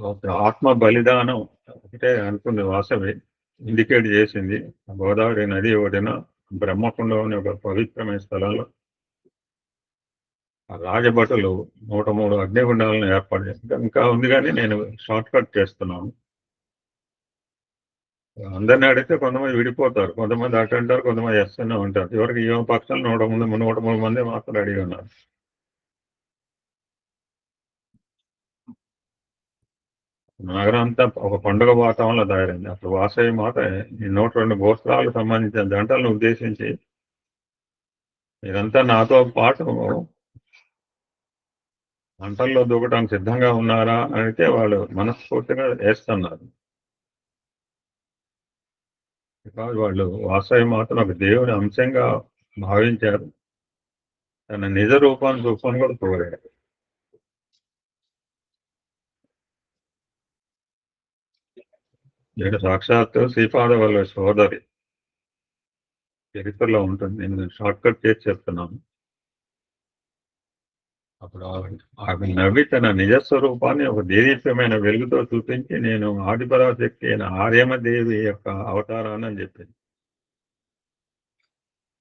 ఒక ఆత్మ బలిదానం ఒకటే అనుకుంది వాసవి ఇండికేట్ చేసింది. గోదావరి నది ఒడిన బ్రహ్మకుండం అనే ఒక పవిత్రమైన స్థలంలో ఆ రాజభటులు 103 అగ్నిగుండాలను ఏర్పాటు చేశారు. ఇంకా ఉంది కానీ నేను షార్ట్ కట్ చేస్తున్నాను. అందరిని అడిగితే కొంతమంది విడిపోతారు, కొంతమంది అటు అంటారు, కొంతమంది ఎస్తూనే ఉంటారు. చివరికి యువ పక్షాలు 103 మంది మాత్రం అడిగి ఉన్నారు. నగరం అంతా ఒక పండుగ వాతావరణంలో తయారైంది. అప్పుడు వాసవి మాత ఈ 102 గోత్రాలకు సంబంధించిన జంటలను ఉద్దేశించి ఇదంతా నాతో పాటు మంటల్లో దూకడానికి సిద్ధంగా ఉన్నారా అంటే వాళ్ళు మనస్ఫూర్తిగా వేస్తున్నారు. బికాజ్ వాళ్ళు వాసవి మాతను ఒక దేవుని అంశంగా భావించారు. తన నిజ రూపాన్ని చూపని కూడా కోరారు. నేను సాక్షాత్తు శ్రీపాద వాళ్ళ సోదరి చరిత్రలో ఉంటుంది. నేను షార్ట్ కట్ చేసి చెప్తున్నాను. అప్పుడు ఆమె నవ్వి తన నిజ స్వరూపాన్ని ఒక దేదీప్యమైన వెలుగుతో చూపించి నేను ఆదిపరాశక్తి అయిన ఆర్యమదేవి యొక్క అవతారాన్ని అని చెప్పింది.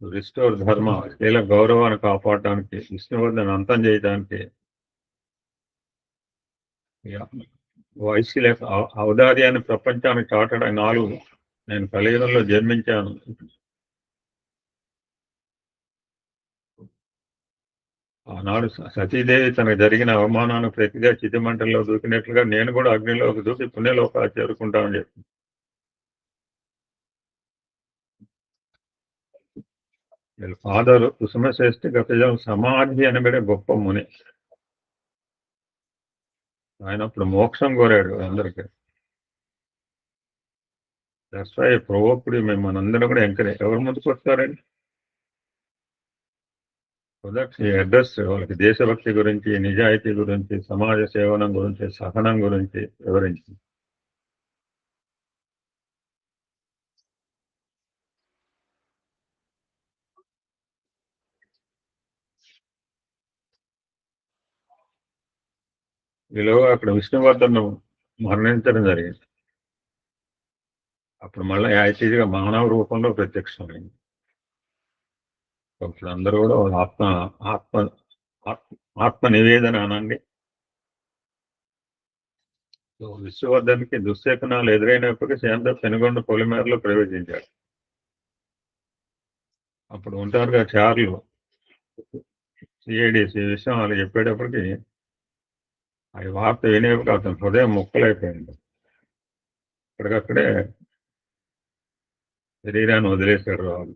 రిస్టోర్ ధర్మ స్త్రీల గౌరవాన్ని కాపాడడానికి, విష్ణువర్ధన్ అంతం చేయడానికి, వైశ్యుల ఔదార్యాన్ని ప్రపంచానికి చాటడం 4 నేను కలియుగంలో జన్మించాను. ఆనాడు సతీదేవి తనకు జరిగిన అవమానానికి ప్రతిగా చితిమంటల్లో దూకినట్లుగా నేను కూడా అగ్నిలోకి దూకి పుణ్యలోకాలు చేరుకుంటామని చెప్పి వీళ్ళ ఫాదరు కుసుమశ్రేష్ఠి గతజం సమాధి అనబడే గొప్ప ముని. ఆయన అప్పుడు మోక్షం కోరాడు అందరికీ. దట్స్ వై ప్రవోక్డ్ మిమ్మల్ని అందరూ కూడా ఎంకరేజ్. ఎవరు ముందుకు వస్తారండి? అడ్రస్ వాళ్ళకి దేశభక్తి గురించి, నిజాయితీ గురించి, సమాజ సేవనం గురించి, సహనం గురించి వివరించి ఈలోగా అక్కడ విష్ణువర్ధన్ మరణించడం జరిగింది. అప్పుడు మళ్ళీ యాక్చువల్గా మానవ రూపంలో ప్రత్యక్షమైంది. ఇప్పుడు అందరూ కూడా ఆత్మ ఆత్మ ఆత్మ నివేదన అనండి. విష్ణువర్ధన్కి దుశ్శకనాలు ఎదురైనప్పటికీ శాంత పెనుగొండ పొలిమేరలో ప్రవేశించాడు. అప్పుడు ఉంటారుగా చార్లు సిఐడిసి ఈ విషయం వాళ్ళు చెప్పేటప్పటికి ఆ వార్త వినేప్పుడు అతని హృదయం ముక్కలైపోయింది. అక్కడికక్కడే శరీరాన్ని వదిలేశాడు రాజు.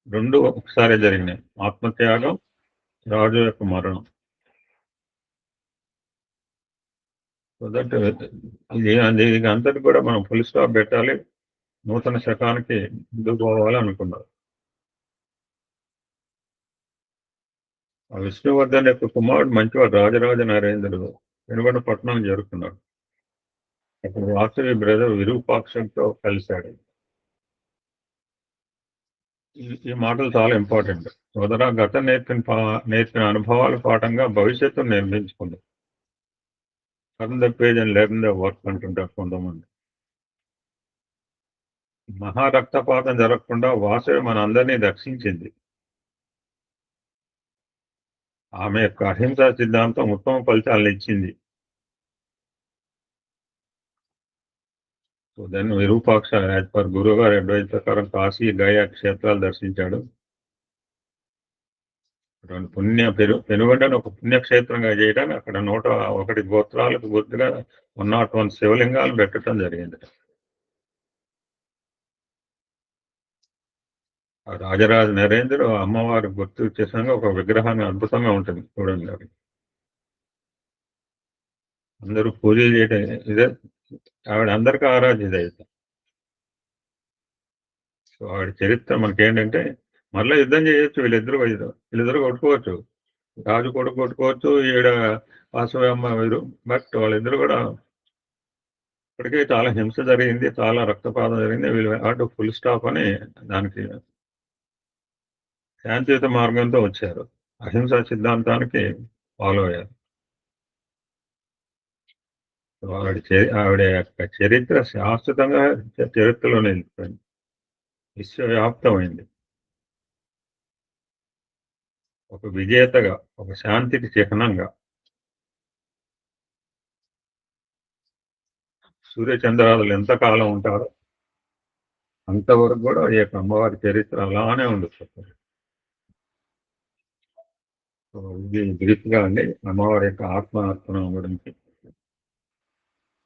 2 ఒకసారి జరిగినాయి, ఆత్మత్యాగం, రాజు యొక్క మరణం. సో దట్ ఇది అంతటి కూడా మనం ఫుల్ స్టాప్ పెట్టాలి, నూతన శకానికి ముందుకు పోవాలి అనుకున్నారు. ఆ విష్ణువర్ధన్ యొక్క కుమారుడు మంచివాడు రాజరాజ నరేంద్రుడు పెనుగొండ పట్టణం చేరుకున్నాడు. అప్పుడు వాసవి బ్రదర్ విరూపాక్షంతో కలిశాడు. ఈ మాటలు చాలా ఇంపార్టెంట్. సోదరా, గత నేర్పిన అనుభవాల పాఠంగా భవిష్యత్తును నిర్మించుకుంది. Turn the page and learn the work అంటుంటారు కొంతమంది. మహారక్తపాతం జరగకుండా వాసవి మన అందరినీ రక్షించింది. ఆమె యొక్క అహింసా సిద్ధాంతం ఉత్తమ ఫలితాలను ఇచ్చింది. So then Virupaksha as per గురువు గారి అడ్వైజ్ ప్రకారం కాశీ గయా క్షేత్రాలు దర్శించాడు. పెనుగొండను ఒక పుణ్యక్షేత్రంగా చేయడానికి అక్కడ 101 గోత్రాలకు గుర్తుగా 101 శివలింగాలు పెట్టడం జరిగింది. రాజరాజ నరేంద్రుడు అమ్మవారి గుర్తు చేసాక ఒక విగ్రహాన్ని అద్భుతంగా ఉంటుంది చూడండి. అది అందరూ పూజలు చేయటం ఇదే. ఆవిడ అందరికీ ఆరాధ్యత అయితే. సో ఆవిడ చరిత్ర మనకేంటంటే మళ్ళీ యుద్ధం చేయొచ్చు, వీళ్ళిద్దరు కొట్టుకోవచ్చు, రాజు కొడుకు కొట్టుకోవచ్చు, ఈవిడ వాసవి అమ్మ వీరు. బట్ వాళ్ళిద్దరు కూడా ఇప్పటికే చాలా హింస జరిగింది, చాలా రక్తపాతం జరిగింది. వీళ్ళు అటు ఫుల్ స్టాప్ అని దానికి శాంతియుత మార్గంతో వచ్చారు, అహింసా సిద్ధాంతానికి ఫాలో అయ్యారు. ఆవిడ యొక్క చరిత్ర శాశ్వతంగా చరిత్రలో నిలిచిపోయింది. విశ్వవ్యాప్తమైంది. ఒక విజేతగా, ఒక శాంతికి చిహ్నంగా. సూర్యచంద్రాదులు ఎంతకాలం ఉంటారో అంతవరకు కూడా ఈ యొక్క అమ్మవారి చరిత్ర అలానే ఉండిపోతుంది. సో ఇది బ్రీఫ్గా అండి అమ్మవారి యొక్క ఆత్మార్పణం గురించి.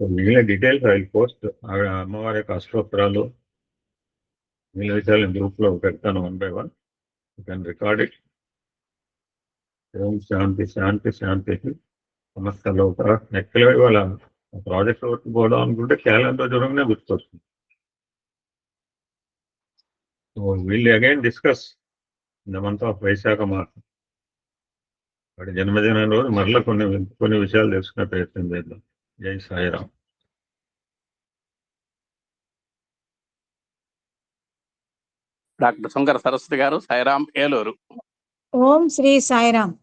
సో మిగిలిన డీటెయిల్స్ ఐ పోస్ట్ అమ్మవారి యొక్క అష్టోత్తరాలు మిగిలిన విషయాలు గ్రూప్లో పెడతాను 1 by 1. You can record it. ఓం శాంతి శాంతి శాంతి. సమస్త లోక యాక్చువల్గా ఇవాళ ప్రాజెక్ట్ వర్క్ పోవడం అనుకుంటే క్యాలెండర్ చూడగానే గుర్తొస్తుంది. సో వీళ్ళు again discuss in the month of Vaishakha మాసం. వాడి జన్మదినం రోజు మరలా కొన్ని విషయాలు తెలుసుకునే ప్రయత్నం చేద్దాం. జై సాయిరామ్. డాక్టర్ శంకర సరస్వతి గారు, సాయిరామ్, ఏలూరు. ఓం శ్రీ సాయిరామ్.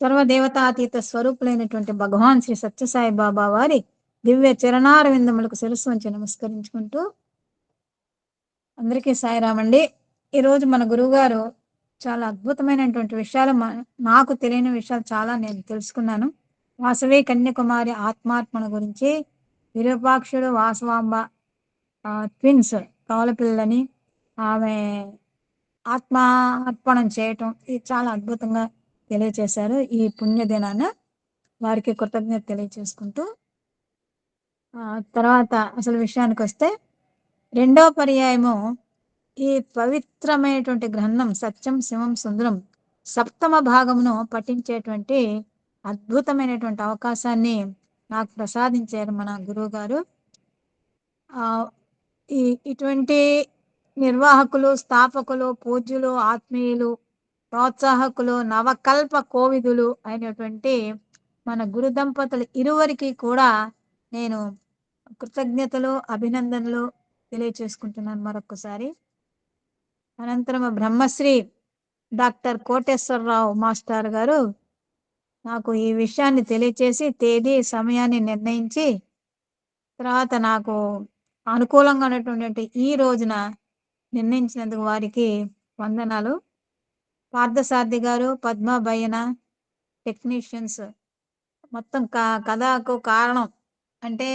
సర్వదేవతాతీత స్వరూపులైనటువంటి భగవాన్ శ్రీ సత్యసాయి బాబా వారి దివ్య చరణారవిందములకు శిరస్సు వంచి నమస్కరించుకుంటూ అందరికీ సాయిరామ్ అండి. ఈరోజు మన గురువుగారు చాలా అద్భుతమైనటువంటి విషయాలు, నాకు తెలియని విషయాలు చాలా నేను తెలుసుకున్నాను. వాసవి కన్యాకుమారి ఆత్మార్పణ గురించి, విరూపాక్షుడు వాసవాంబ ట్విన్స్ కవలపిల్లని ఆమె ఆత్మార్పణం చేయటం, ఇది చాలా అద్భుతంగా తెలియచేశారు. ఈ పుణ్యదినాన వారికి కృతజ్ఞత తెలియచేసుకుంటూ తర్వాత అసలు విషయానికి వస్తే, రెండో పర్యాయము ఈ పవిత్రమైనటువంటి గ్రంథం సత్యం శివం సుందరం సప్తమ భాగమును పఠించేటువంటి అద్భుతమైనటువంటి అవకాశాన్ని నాకు ప్రసాదించారు మన గురువు గారు. ఇటువంటి నిర్వాహకులు, స్థాపకులు, పూజ్యులు, ఆత్మీయులు, ప్రోత్సాహకులు, నవకల్ప కోవిదులు అయినటువంటి మన గురు దంపతులు ఇరువురికి కూడా నేను కృతజ్ఞతలు, అభినందనలు తెలియచేసుకుంటున్నాను మరొకసారి. అనంతరం బ్రహ్మశ్రీ డాక్టర్ కోటేశ్వరరావు మాస్టర్ గారు నాకు ఈ విషయాన్ని తెలియచేసి తేదీ సమయాన్ని నిర్ణయించి తర్వాత నాకు అనుకూలంగా ఉన్నటువంటి ఈ రోజున నిర్ణయించినందుకు వారికి వందనాలు. పార్థసారథి గారు, పద్మభయన టెక్నీషియన్స్ మొత్తం కథకు కారణం అంటే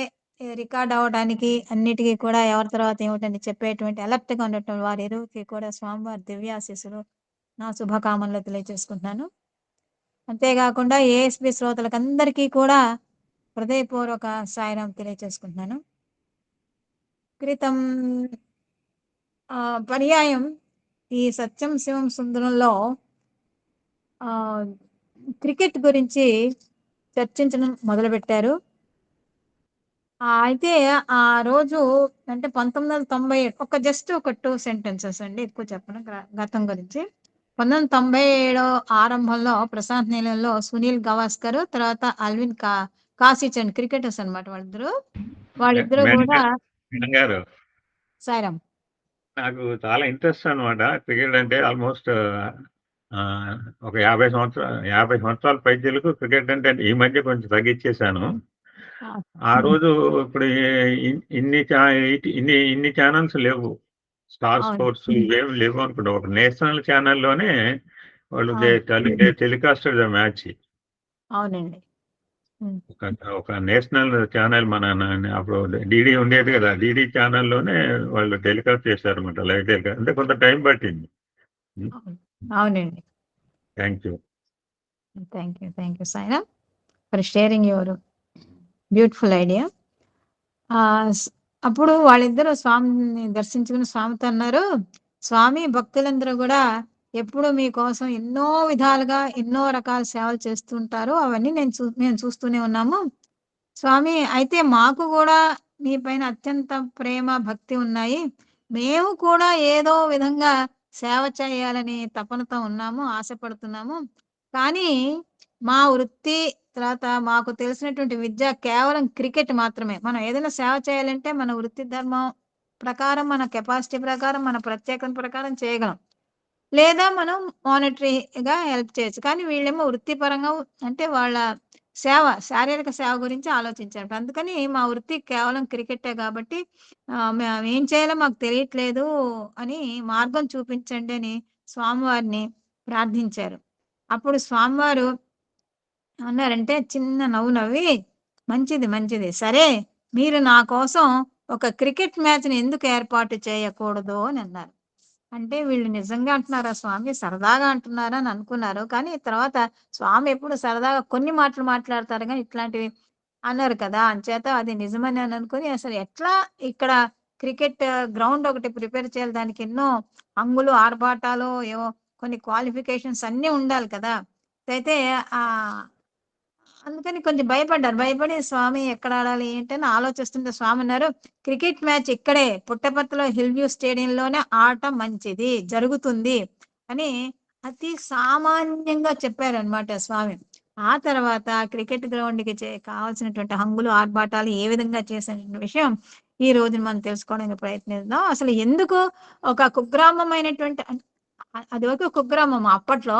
రికార్డ్ అవ్వడానికి అన్నిటికీ కూడా ఎవరి తర్వాత ఏమిటని చెప్పేటువంటి అలర్ట్గా ఉన్నటువంటి వారి ఇరువురికి కూడా స్వామివారి దివ్యాశీస్సులు, నా శుభకామనలు తెలియజేసుకుంటున్నాను. అంతేకాకుండా ఏఎస్బి శ్రోతలకు అందరికీ కూడా హృదయపూర్వక సాయిరాం తెలియజేసుకుంటున్నాను. క్రితం పర్యాయం ఈ సత్యం శివం సుందరంలో క్రికెట్ గురించి చర్చించడం మొదలుపెట్టారు. అయితే ఆ రోజు అంటే 1997 జస్ట్ ఒక 2 సెంటెన్సెస్ అండి, ఎక్కువ చెప్పను గతం గురించి. 1997 ఆరంభంలో ప్రశాంత్ నీలంలో సునీల్ గవాస్కర్, తర్వాత అల్విన్ కాసిచండ్ క్రికెటర్స్ అనమాట వాళ్ళిద్దరు కూడా. సాయిరామ్, నాకు చాలా ఇంట్రెస్ట్ అనమాట క్రికెట్ అంటే. ఆల్మోస్ట్ ఒక 50 సంవత్సరాల పైచీలకు క్రికెట్ అంటే ఈ మధ్య కొంచెం తగ్గించేశాను. ఆ రోజు ఇప్పుడు ఇన్ని ఛానల్స్ లేవు, స్టార్ స్పోర్ట్స్ ఇవేమి లేవు అనుకుంటా. ఒక నేషనల్ ఛానల్లోనే వాళ్ళు టెలికాస్టెడ్ ద మ్యాచ్. అవునండి, ఒక నేషనల్ ఛానల్ మన అప్పుడు డిడి ఉండేది కదా, డిడి ఛానల్లోనే వాళ్ళు టెలికాస్ట్ చేశారు అనమాట, లైవ్ టెలికాస్ట్. అంటే కొంత టైం పట్టింది. అవునండి. Thank you Sairam for sharing your beautiful idea. అప్పుడు వాళ్ళిద్దరూ స్వామిని దర్శించుకుని స్వామితో అన్నారు, స్వామి భక్తులందరూ కూడా ఎప్పుడు మీకోసం ఎన్నో విధాలుగా ఎన్నో రకాల సేవలు చేస్తుంటారు, అవన్నీ మేము చూస్తూనే ఉన్నాము స్వామి. అయితే మాకు కూడా మీ పైన అత్యంత ప్రేమ భక్తి ఉన్నాయి, మేము కూడా ఏదో విధంగా సేవ చేయాలని తపనతో ఉన్నాము, ఆశపడుతున్నాము. కానీ మా వృత్తి తర్వాత మాకు తెలిసినటువంటి విద్య కేవలం క్రికెట్ మాత్రమే. మనం ఏదైనా సేవ చేయాలంటే మన వృత్తి ధర్మం ప్రకారం, మన కెపాసిటీ ప్రకారం, మన ప్రత్యేకత ప్రకారం చేయగలం, లేదా మనం మానిటరీగా హెల్ప్ చేయొచ్చు. కానీ వీళ్ళేమో వృత్తిపరంగా అంటే వాళ్ళ శారీరక సేవ గురించి ఆలోచించారు. అందుకని మా వృత్తి కేవలం క్రికెటే కాబట్టి మేము ఏం చేయాలో మాకు తెలియట్లేదు అని మార్గం చూపించండి అని స్వామివారిని ప్రార్థించారు. అప్పుడు స్వామివారు అన్నారంటే చిన్న నవ్వు నవ్వి, మంచిది మంచిది, సరే మీరు నా కోసం ఒక క్రికెట్ మ్యాచ్‌ని ఎందుకు ఏర్పాటు చేయకూడదు అని అన్నారు. అంటే వీళ్ళు నిజంగా అంటున్నారా స్వామి? సరదాగా అంటున్నారా అని అనుకున్నారు. కానీ తర్వాత స్వామి ఎప్పుడు సరదాగా కొన్ని మాటలు మాట్లాడతారు గానీ, ఇట్లాంటివి అన్నారు కదా! అంచేత అది నిజమని అని అనుకుని అసలు ఎట్లా ఇక్కడ క్రికెట్ గ్రౌండ్ ఒకటి ప్రిపేర్ చేయాలి. దానికి ఎన్నో హంగులు, ఆర్భాటాలు ఏవో కొన్ని క్వాలిఫికేషన్స్ అన్నీ ఉండాలి కదా! అయితే అందుకని కొంచెం భయపడ్డారు. భయపడి స్వామి ఎక్కడ ఆడాలి ఏంటని ఆలోచిస్తుంటే స్వామి అన్నారు, "క్రికెట్ మ్యాచ్ ఇక్కడే పుట్టపర్తిలో హిల్ వ్యూ స్టేడియంలోనే ఆడటం మంచిది. జరుగుతుంది" అని అతి సామాన్యంగా చెప్పారనమాట స్వామి. ఆ తర్వాత క్రికెట్ గ్రౌండ్‌కి కావాల్సినటువంటి హంగులు, ఆర్భాటాలు ఏ విధంగా చేశారనే విషయం ఈ రోజున మనం తెలుసుకోవడానికి ప్రయత్నిద్దాం. అసలు ఎందుకు ఒక కుగ్రామమైనటువంటి అదివరకు కుగ్రామం అప్పట్లో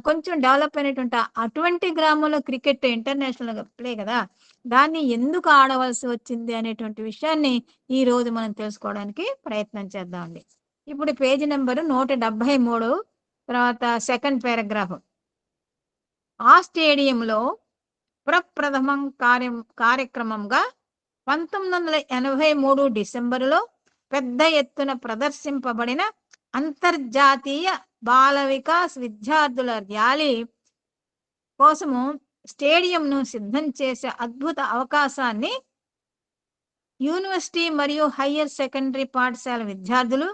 కొంచెం డెవలప్ అయినటువంటి అటువంటి గ్రామంలో క్రికెట్ ఇంటర్నేషనల్ ప్లే కదా! దాన్ని ఎందుకు ఆడవలసి వచ్చింది అనేటువంటి విషయాన్ని ఈ రోజు మనం తెలుసుకోవడానికి ప్రయత్నం చేద్దామండి. ఇప్పుడు పేజీ నంబరు 173 తర్వాత సెకండ్ పారాగ్రాఫ్. ఆ స్టేడియంలో ప్రప్రథమం కార్యక్రమంగా 1983 డిసెంబరులో పెద్ద ఎత్తున ప్రదర్శింపబడిన అంతర్జాతీయ బాల వికాస్ విద్యార్థుల ర్యాలీ కోసము స్టేడియంను సిద్ధం చేసే అద్భుత అవకాశాన్ని యూనివర్సిటీ మరియు హయ్యర్ సెకండరీ పాఠశాల విద్యార్థులు,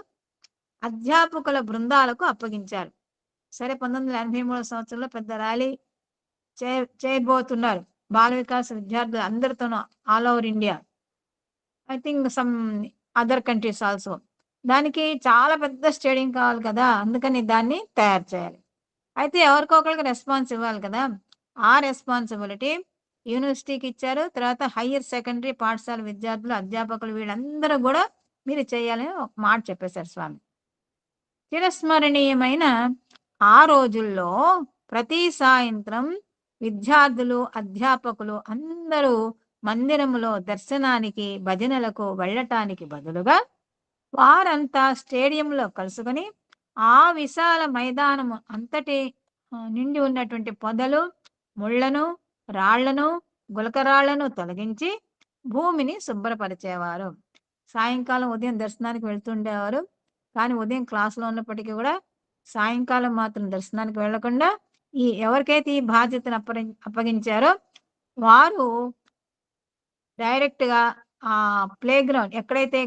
అధ్యాపకుల బృందాలకు అప్పగించారు. సరే 1983 సంవత్సరంలో పెద్ద ర్యాలీ చేయబోతున్నారు బాల వికాస్ విద్యార్థులు అందరితోనూ all over India. I think some other countries also. దానికి చాలా పెద్ద స్టేడియం కావాలి కదా! అందుకని దాన్ని తయారు చేయాలి. అయితే ఎవరికో ఒకళ్ళకి రెస్పాన్స్ ఇవ్వాలి కదా! ఆ రెస్పాన్సిబిలిటీ యూనివర్సిటీకి ఇచ్చారు. తర్వాత హయ్యర్ సెకండరీ పాఠశాల విద్యార్థులు, అధ్యాపకులు వీళ్ళందరూ కూడా మీరు చేయాలని ఒక మాట చెప్పేశారు స్వామి. చిరస్మరణీయమైన ఆ రోజుల్లో ప్రతి సాయంత్రం విద్యార్థులు, అధ్యాపకులు అందరూ మందిరములో దర్శనానికి, భజనలకు వెళ్ళటానికి బదులుగా వారంతా స్టేడియంలో కలుసుకొని ఆ విశాల మైదానము అంతటి నిండి ఉన్నటువంటి పొదలు, ముళ్లను, రాళ్లను, గులకరాళ్లను తొలగించి భూమిని శుభ్రపరిచేవారు. సాయంకాలం ఉదయం దర్శనానికి వెళ్తుండేవారు. కానీ ఉదయం క్లాసులో ఉన్నప్పటికీ కూడా సాయంకాలం మాత్రం దర్శనానికి వెళ్లకుండా ఎవరికైతే ఈ బాధ్యతను అప్పగించారో వారు డైరెక్ట్‌గా ప్లే గ్రౌండ్ ఎక్కడైతే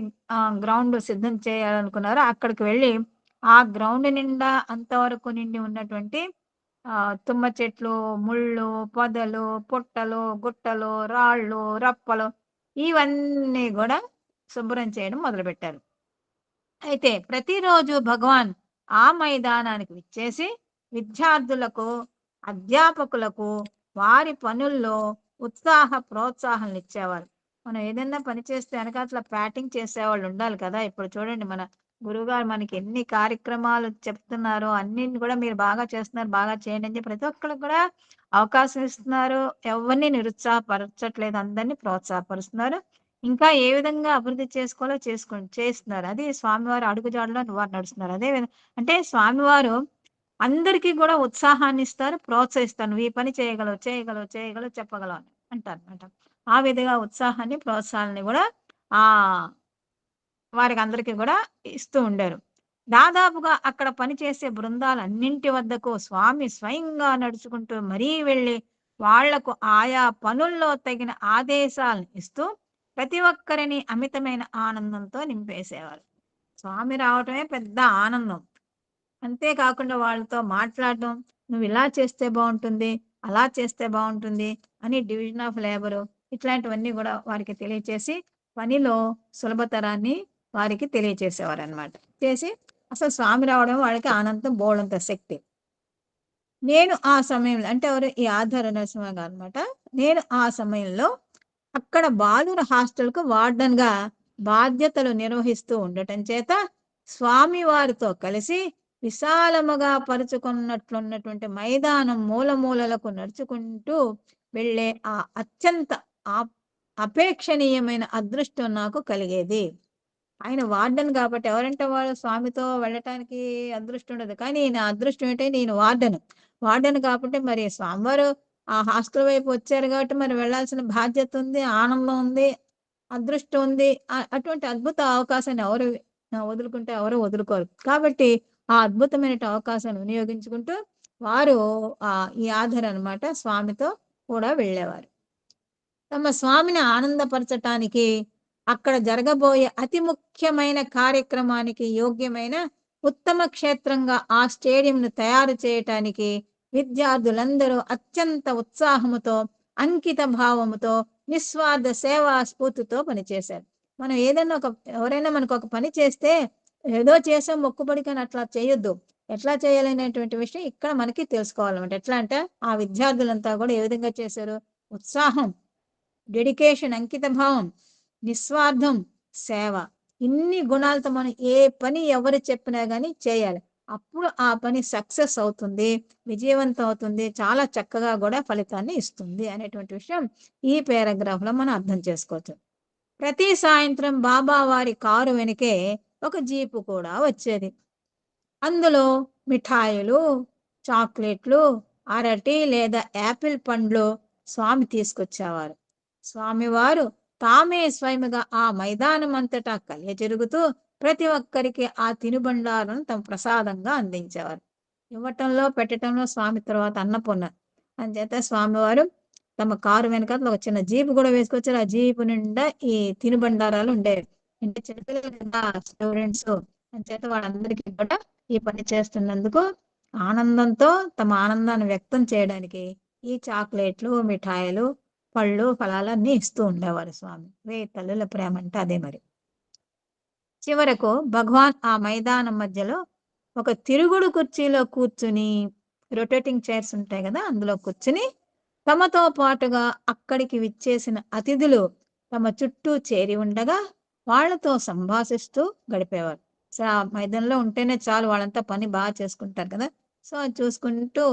గ్రౌండ్ సిద్ధం చేయాలనుకున్నారో అక్కడికి వెళ్ళి ఆ గ్రౌండ్ నిండా అంతవరకు నిండి ఉన్నటువంటి తుమ్మ చెట్లు, ముళ్ళు, పొదలు, పుట్టలు, గుట్టలు, రాళ్ళు, రప్పలు ఇవన్నీ కూడా శుభ్రం చేయడం మొదలుపెట్టారు. అయితే ప్రతిరోజు భగవాన్ ఆ మైదానానికి విచ్చేసి విద్యార్థులకు, అధ్యాపకులకు వారి పనుల్లో ఉత్సాహ ప్రోత్సాహాలను ఇచ్చేవారు. మనం ఏదైనా పని చేస్తే వెనకాతల ప్యాటింగ్ చేసేవాళ్ళు ఉండాలి కదా! ఇప్పుడు చూడండి మన గురువుగారు మనకి ఎన్ని కార్యక్రమాలు చెప్తున్నారో అన్నిటిని కూడా మీరు బాగా చేస్తున్నారు, బాగా చేయండి అని చెప్పి ప్రతి ఒక్కళ్ళకి కూడా అవకాశం ఇస్తున్నారు. ఎవరిని నిరుత్సాహపరచట్లేదు. అందరినీ ప్రోత్సాహపరుస్తున్నారు. ఇంకా ఏ విధంగా అభివృద్ధి చేసుకోవాలో చేస్తున్నారు. అది స్వామివారి అడుగుజాడలో వారు నడుస్తున్నారు. అదే అంటే స్వామివారు అందరికీ కూడా ఉత్సాహాన్ని ఇస్తారు, ప్రోత్సహిస్తారు. నువ్వు ఈ పని చేయగలవు, చేయగలవు, చేయగలవు, చెప్పగలవు అని అంటారనమాట. ఆ విధంగా ఉత్సాహాన్ని, ప్రోత్సాహాన్ని కూడా ఆ వారికి అందరికీ కూడా ఇస్తూ ఉండారు. దాదాపుగా అక్కడ పనిచేసే బృందాలన్నింటి వద్దకు స్వామి స్వయంగా నడుచుకుంటూ మరీ వెళ్ళి వాళ్లకు ఆయా పనుల్లో తగిన ఆదేశాలను ఇస్తూ ప్రతి ఒక్కరిని అమితమైన ఆనందంతో నింపేసేవారు. స్వామి రావటమే పెద్ద ఆనందం. అంతేకాకుండా వాళ్ళతో మాట్లాడడం, నువ్వు ఇలా చేస్తే బాగుంటుంది, అలా చేస్తే బాగుంటుంది అని డివిజన్ ఆఫ్ లేబరు ఇట్లాంటివన్నీ కూడా వారికి తెలియచేసి పనిలో సులభతరాన్ని వారికి తెలియచేసేవారు అనమాట. చేసి అసలు స్వామి రావడం వాళ్ళకి ఆనందం బోళంత శక్తి. నేను ఆ సమయంలో అంటే ఎవరు ఈ ఆధార నరసింహ గారు అనమాట. నేను ఆ సమయంలో అక్కడ బాలుర హాస్టల్‌కు వార్డెన్‌గా బాధ్యతలు నిర్వహిస్తూ ఉండటం చేత స్వామి వారితో కలిసి విశాలముగా పరుచుకున్నట్లున్నటువంటి మైదానం మూలమూలలకు నడుచుకుంటూ వెళ్ళే ఆ అత్యంత అపేక్షణీయమైన అదృష్టం నాకు కలిగేది. ఆయన వార్డెన్ కాబట్టి ఎవరంటే వాళ్ళు స్వామితో వెళ్ళటానికి అదృష్టం ఉండదు. కానీ ఈయన అదృష్టం ఏంటి, నేను వార్డెన్ కాబట్టి మరి స్వామివారు ఆ హాస్టల్ వైపు వచ్చారు కాబట్టి మరి వెళ్ళాల్సిన బాధ్యత ఉంది, ఆనందం ఉంది, అదృష్టం ఉంది. అటువంటి అద్భుత అవకాశాన్ని వదులుకుంటే ఎవరు వదులుకోరు. కాబట్టి ఆ అద్భుతమైన అవకాశాన్ని వినియోగించుకుంటూ వారు ఈ ఆధార్ అన్నమాట స్వామితో కూడా వెళ్ళేవారు. తమ స్వామిని ఆనందపరచటానికి అక్కడ జరగబోయే అతి ముఖ్యమైన కార్యక్రమానికి యోగ్యమైన ఉత్తమ క్షేత్రంగా ఆ స్టేడియంను తయారు చేయటానికి విద్యార్థులందరూ అత్యంత ఉత్సాహముతో, అంకిత భావముతో, నిస్వార్థ సేవా స్ఫూర్తితో పనిచేశారు. మనం ఏదైనా ఎవరైనా మనకు ఒక పని చేస్తే ఏదో చేసాం మొక్కుబడికని అట్లా చేయొద్దు. ఎట్లా చేయాలనేటువంటి విషయం ఇక్కడ మనకి తెలుసుకోవాలన్నమాట. ఎట్లా అంటే ఆ విద్యార్థులంతా కూడా ఏ విధంగా చేశారు, ఉత్సాహం, డెడికేషన్, అంకిత భావం, నిస్వార్థం, సేవ, ఇన్ని గుణాలతో మనం ఏ పని ఎవరు చెప్పినా గానీ చేయాలి. అప్పుడు ఆ పని సక్సెస్ అవుతుంది, విజయవంతం అవుతుంది, చాలా చక్కగా కూడా ఫలితాన్ని ఇస్తుంది అనేటువంటి విషయం ఈ పారాగ్రాఫ్ లో మనం అర్థం చేసుకోవచ్చు. ప్రతి సాయంత్రం బాబా వారి కారు వెనుకే ఒక జీపు కూడా వచ్చేది. అందులో మిఠాయిలు, చాక్లెట్లు, అరటి లేదా యాపిల్ పండ్లు స్వామి తీసుకొచ్చేవారు. స్వామివారు తామే స్వయముగా ఆ మైదానం అంతటా కలియజరుగుతూ ప్రతి ఒక్కరికి ఆ తినుబండారం తమ ప్రసాదంగా అందించేవారు. ఇవ్వటంలో పెట్టడంలో స్వామి తర్వాత అన్నపూర్ణ. అంచేత స్వామివారు తమ కారు వెనకాల ఒక చిన్న జీపు కూడా వేసుకొచ్చారు. ఆ జీపు నిండా ఈ తినుబండారాలు ఉండేవి. అంటే చిన్నపిల్లలు కదా స్టూడెంట్స్, అంచేత వాళ్ళందరికీ కూడా ఈ పని చేస్తున్నందుకు ఆనందంతో తమ ఆనందాన్ని వ్యక్తం చేయడానికి ఈ చాక్లెట్లు, మిఠాయిలు, పళ్ళు, ఫలాలన్నీ ఇస్తూ ఉండేవారు స్వామి. తల్లుల ప్రేమ అంటే అదే మరి. చివరకు భగవాన్ ఆ మైదానం మధ్యలో ఒక తిరుగుడు కుర్చీలో కూర్చుని, రొటేటింగ్ చైర్స్ ఉంటాయి కదా, అందులో కూర్చుని తమతో పాటుగా అక్కడికి విచ్చేసిన అతిథులు తమ చుట్టూ చేరి ఉండగా వాళ్లతో సంభాషిస్తూ గడిపేవారు. సో ఆ మైదానంలో ఉంటేనే చాలు, వాళ్ళంతా పని బాగా చేసుకుంటారు కదా. సో అది చూసుకుంటూ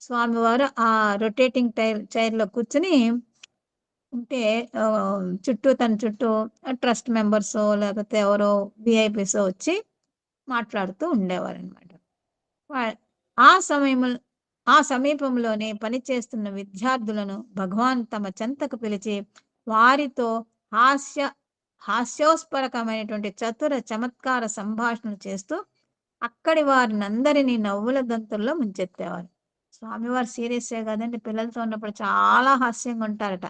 స్వామివారు ఆ రొటేటింగ్ చైర్ లో కూర్చుని ఉంటే తన చుట్టూ ట్రస్ట్ మెంబర్స్ లేకపోతే ఎవరో విఐపీస్ వచ్చి మాట్లాడుతూ ఉండేవారు అనమాట. ఆ సమీపంలోనే పనిచేస్తున్న విద్యార్థులను భగవాన్ తమ చెంతకు పిలిచి వారితో హాస్యోస్పరకమైనటువంటి చతుర చమత్కార సంభాషణలు చేస్తూ అక్కడి వారినందరినీ నవ్వుల దంతుల్లో ముంచెత్తేవారు. స్వామివారు సీరియస్సే కదండి, పిల్లలతో ఉన్నప్పుడు చాలా హాస్యంగా ఉంటారట.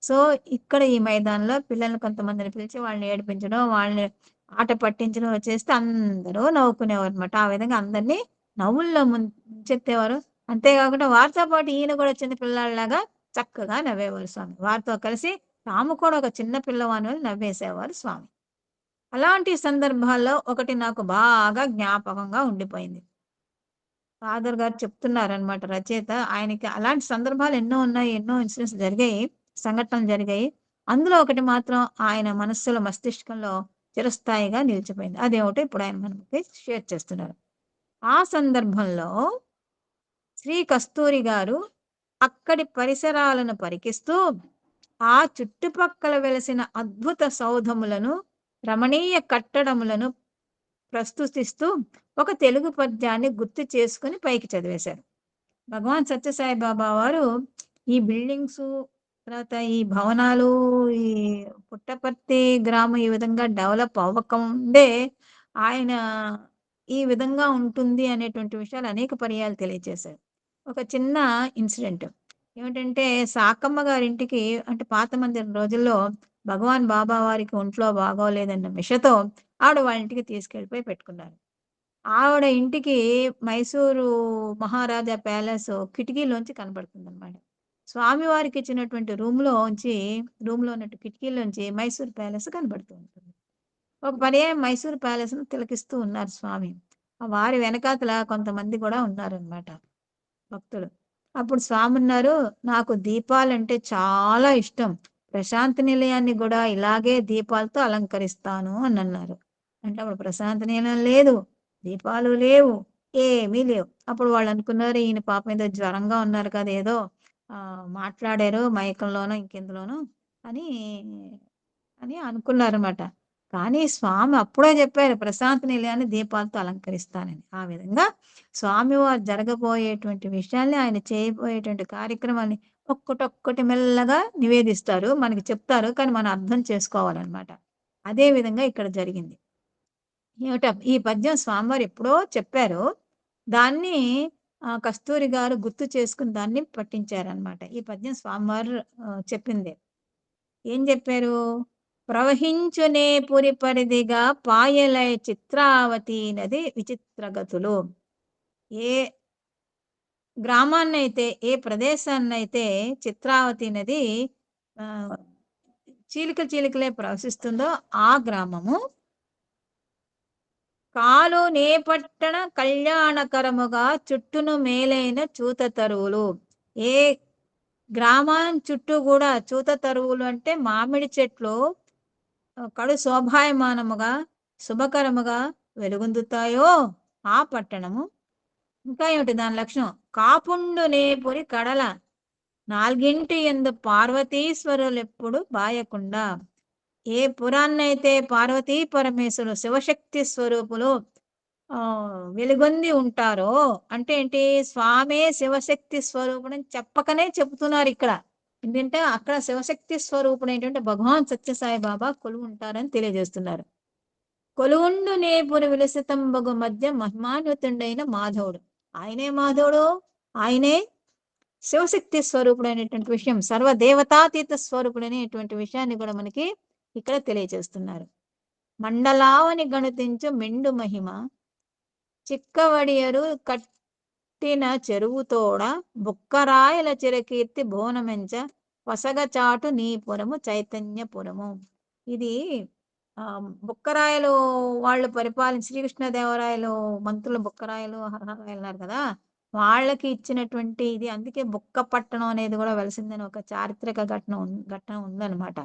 సో ఇక్కడ ఈ మైదానంలో పిల్లల్ని కొంతమందిని పిలిచి వాళ్ళని ఏడిపించడం, వాళ్ళని ఆట పట్టించడం చేస్తే అందరూ నవ్వుకునేవారు అనమాట. ఆ విధంగా అందరినీ నవ్వుల్లో ముంచెత్తేవారు. అంతేకాకుండా వారితో పాటు ఈయన కూడా చిన్న పిల్లాడిలాగా చక్కగా నవ్వేవారు స్వామి. వారితో కలిసి తాము కూడా ఒక చిన్న పిల్లవాని నవ్వేసేవారు స్వామి. అలాంటి సందర్భాల్లో ఒకటి నాకు బాగా జ్ఞాపకంగా ఉండిపోయింది. ఫాదర్ గారు చెప్తున్నారనమాట రచయిత. ఆయనకి అలాంటి సందర్భాలు ఎన్నో ఉన్నాయి, ఎన్నో ఇన్సిడెంట్స్ జరిగాయి, సంఘటనలు జరిగాయి. అందులో ఒకటి మాత్రం ఆయన మనస్సులో, మస్తిష్కంలో చిరస్థాయిగా నిలిచిపోయింది. అదేమిటో ఇప్పుడు ఆయన మనకి షేర్ చేస్తున్నారు. ఆ సందర్భంలో శ్రీ కస్తూరి గారు అక్కడి పరిసరాలను పరికిస్తూ ఆ చుట్టుపక్కల వెలసిన అద్భుత సౌధములను, రమణీయ కట్టడములను ప్రస్తుతిస్తూ ఒక తెలుగు పద్యాన్ని గుర్తు చేసుకుని పైకి చదివేశారు. భగవాన్ సత్యసాయి బాబా వారు ఈ బిల్డింగ్స్, తర్వాత ఈ భవనాలు, ఈ పుట్టపర్తి గ్రామం ఈ విధంగా డెవలప్ అవ్వకముందే ఆయన ఈ విధంగా ఉంటుంది అనేటువంటి విషయాలు అనేక పర్యాలు తెలియజేశారు. ఒక చిన్న ఇన్సిడెంట్ ఏమిటంటే, సాకమ్మ గారింటికి అంటే పాత మందిరం రోజుల్లో భగవాన్ బాబా వారికి ఒంట్లో బాగోలేదన్న మిషతో ఆవిడ వాళ్ళ ఇంటికి తీసుకెళ్ళిపోయి పెట్టుకున్నారు. ఆవిడ ఇంటికి మైసూరు మహారాజా ప్యాలెస్ కిటికీలోంచి కనబడుతుంది అనమాట. స్వామివారికి ఇచ్చినటువంటి రూమ్లో ఉన్నట్టు కిటికీలోంచి మైసూర్ ప్యాలెస్ కనబడుతూ ఉంటుంది. ఒక పర్యాయం మైసూర్ ప్యాలెస్ ను తిలకిస్తూ ఉన్నారు స్వామి. వారి వెనకాతల కొంతమంది కూడా ఉన్నారనమాట భక్తులు. అప్పుడు స్వామి ఉన్నారు, నాకు దీపాలంటే చాలా ఇష్టం, ప్రశాంతి నిలయాన్ని కూడా ఇలాగే దీపాలతో అలంకరిస్తాను అని అన్నారు. అంటే అప్పుడు ప్రశాంతి నిలయం లేదు, దీపాలు లేవు, ఏమీ లేవు. అప్పుడు వాళ్ళు అనుకున్నారు ఈయన పాపం ఏదో జ్వరంగా ఉన్నారు కదా, ఏదో మాట్లాడారు మైకంలోనో ఇంకెందులోనో అని అని అనుకున్నారన్నమాట. కానీ స్వామి అప్పుడే చెప్పారు ప్రశాంత నిలయాన్ని దీపాలతో అలంకరిస్తానని. ఆ విధంగా స్వామివారు జరగబోయేటువంటి విషయాల్ని, ఆయన చేయబోయేటువంటి కార్యక్రమాల్ని ఒక్కటొక్కటి మెల్లగా నివేదిస్తారు. మనకి చెప్తారు. కానీ మనం అర్థం చేసుకోవాలన్నమాట. అదే విధంగా ఇక్కడ జరిగింది. ఈ పద్యం స్వామివారు ఎప్పుడో చెప్పారు. దాన్ని కస్తూరి గారు గుర్తు చేసుకుని దాన్ని పట్టించారన్నమాట. ఈ పద్యం స్వామివారు చెప్పిందే. ఏం చెప్పారు? ప్రవహించునే పురి పరిధిగా పాయలై చిత్రావతి నది విచిత్రగతులు. ఏ గ్రామాన్నైతే, ఏ ప్రదేశాన్నైతే చిత్రావతి నది చీలికలే ప్రవహిస్తుందో ఆ గ్రామము కాలు నేపట్టణ కళ్యాణకరముగా చుట్టును మేలైన చూత తరువులు. ఏ గ్రామం చుట్టూ కూడా చూత తరువులు అంటే మామిడి చెట్లు కడు శోభాయమానముగా శుభకరముగా వెలుగొందుతాయో ఆ పట్టణము. ఇంకా ఏమిటి దాని లక్షణం? కాపుండు నేపురి కడల నాలుగింటి ఎందు పార్వతీశ్వరులెప్పుడు బాయకుండా. ఏ పురాన్నైతే పార్వతీ పరమేశ్వరులు శివశక్తి స్వరూపులు వెలుగొంది ఉంటారో, అంటే ఏంటి? స్వామే శివశక్తి స్వరూపుడు అని చెప్పకనే చెబుతున్నారు ఇక్కడ. ఏంటంటే అక్కడ శివశక్తి స్వరూపుడు ఏంటంటే భగవాన్ సత్యసాయి బాబా కొలువు ఉంటారని తెలియజేస్తున్నారు. కొలువుండు నేపురి విలసితంబగు మధ్య మహిమాన్వితుండైన మాధవుడు. ఆయనే మాధవుడు, ఆయనే శివశక్తి స్వరూపుడు అనేటువంటి విషయం, సర్వదేవతాతీత స్వరూపుడు అనేటువంటి విషయాన్ని కూడా మనకి ఇక్కడ తెలియజేస్తున్నారు. మండలావని గణితించు మెండు మహిమ చిక్కవడియరు కట్టిన చెరువుతోడ బుక్కరాయల చిరకీర్తి భోనమెంచ వసగచాటు నీపురము చైతన్యపురము. ఇది బుక్కరాయలు వాళ్ళు పరిపాలించి శ్రీకృష్ణదేవరాయలు మంత్రులు బుక్కరాయలు హరహరాయలు అన్నారు కదా, వాళ్ళకి ఇచ్చినటువంటి ఇది. అందుకే బుక్క పట్టణం అనేది కూడా వెలిసిందని ఒక చారిత్రక ఘటన ఉందన్నమాట.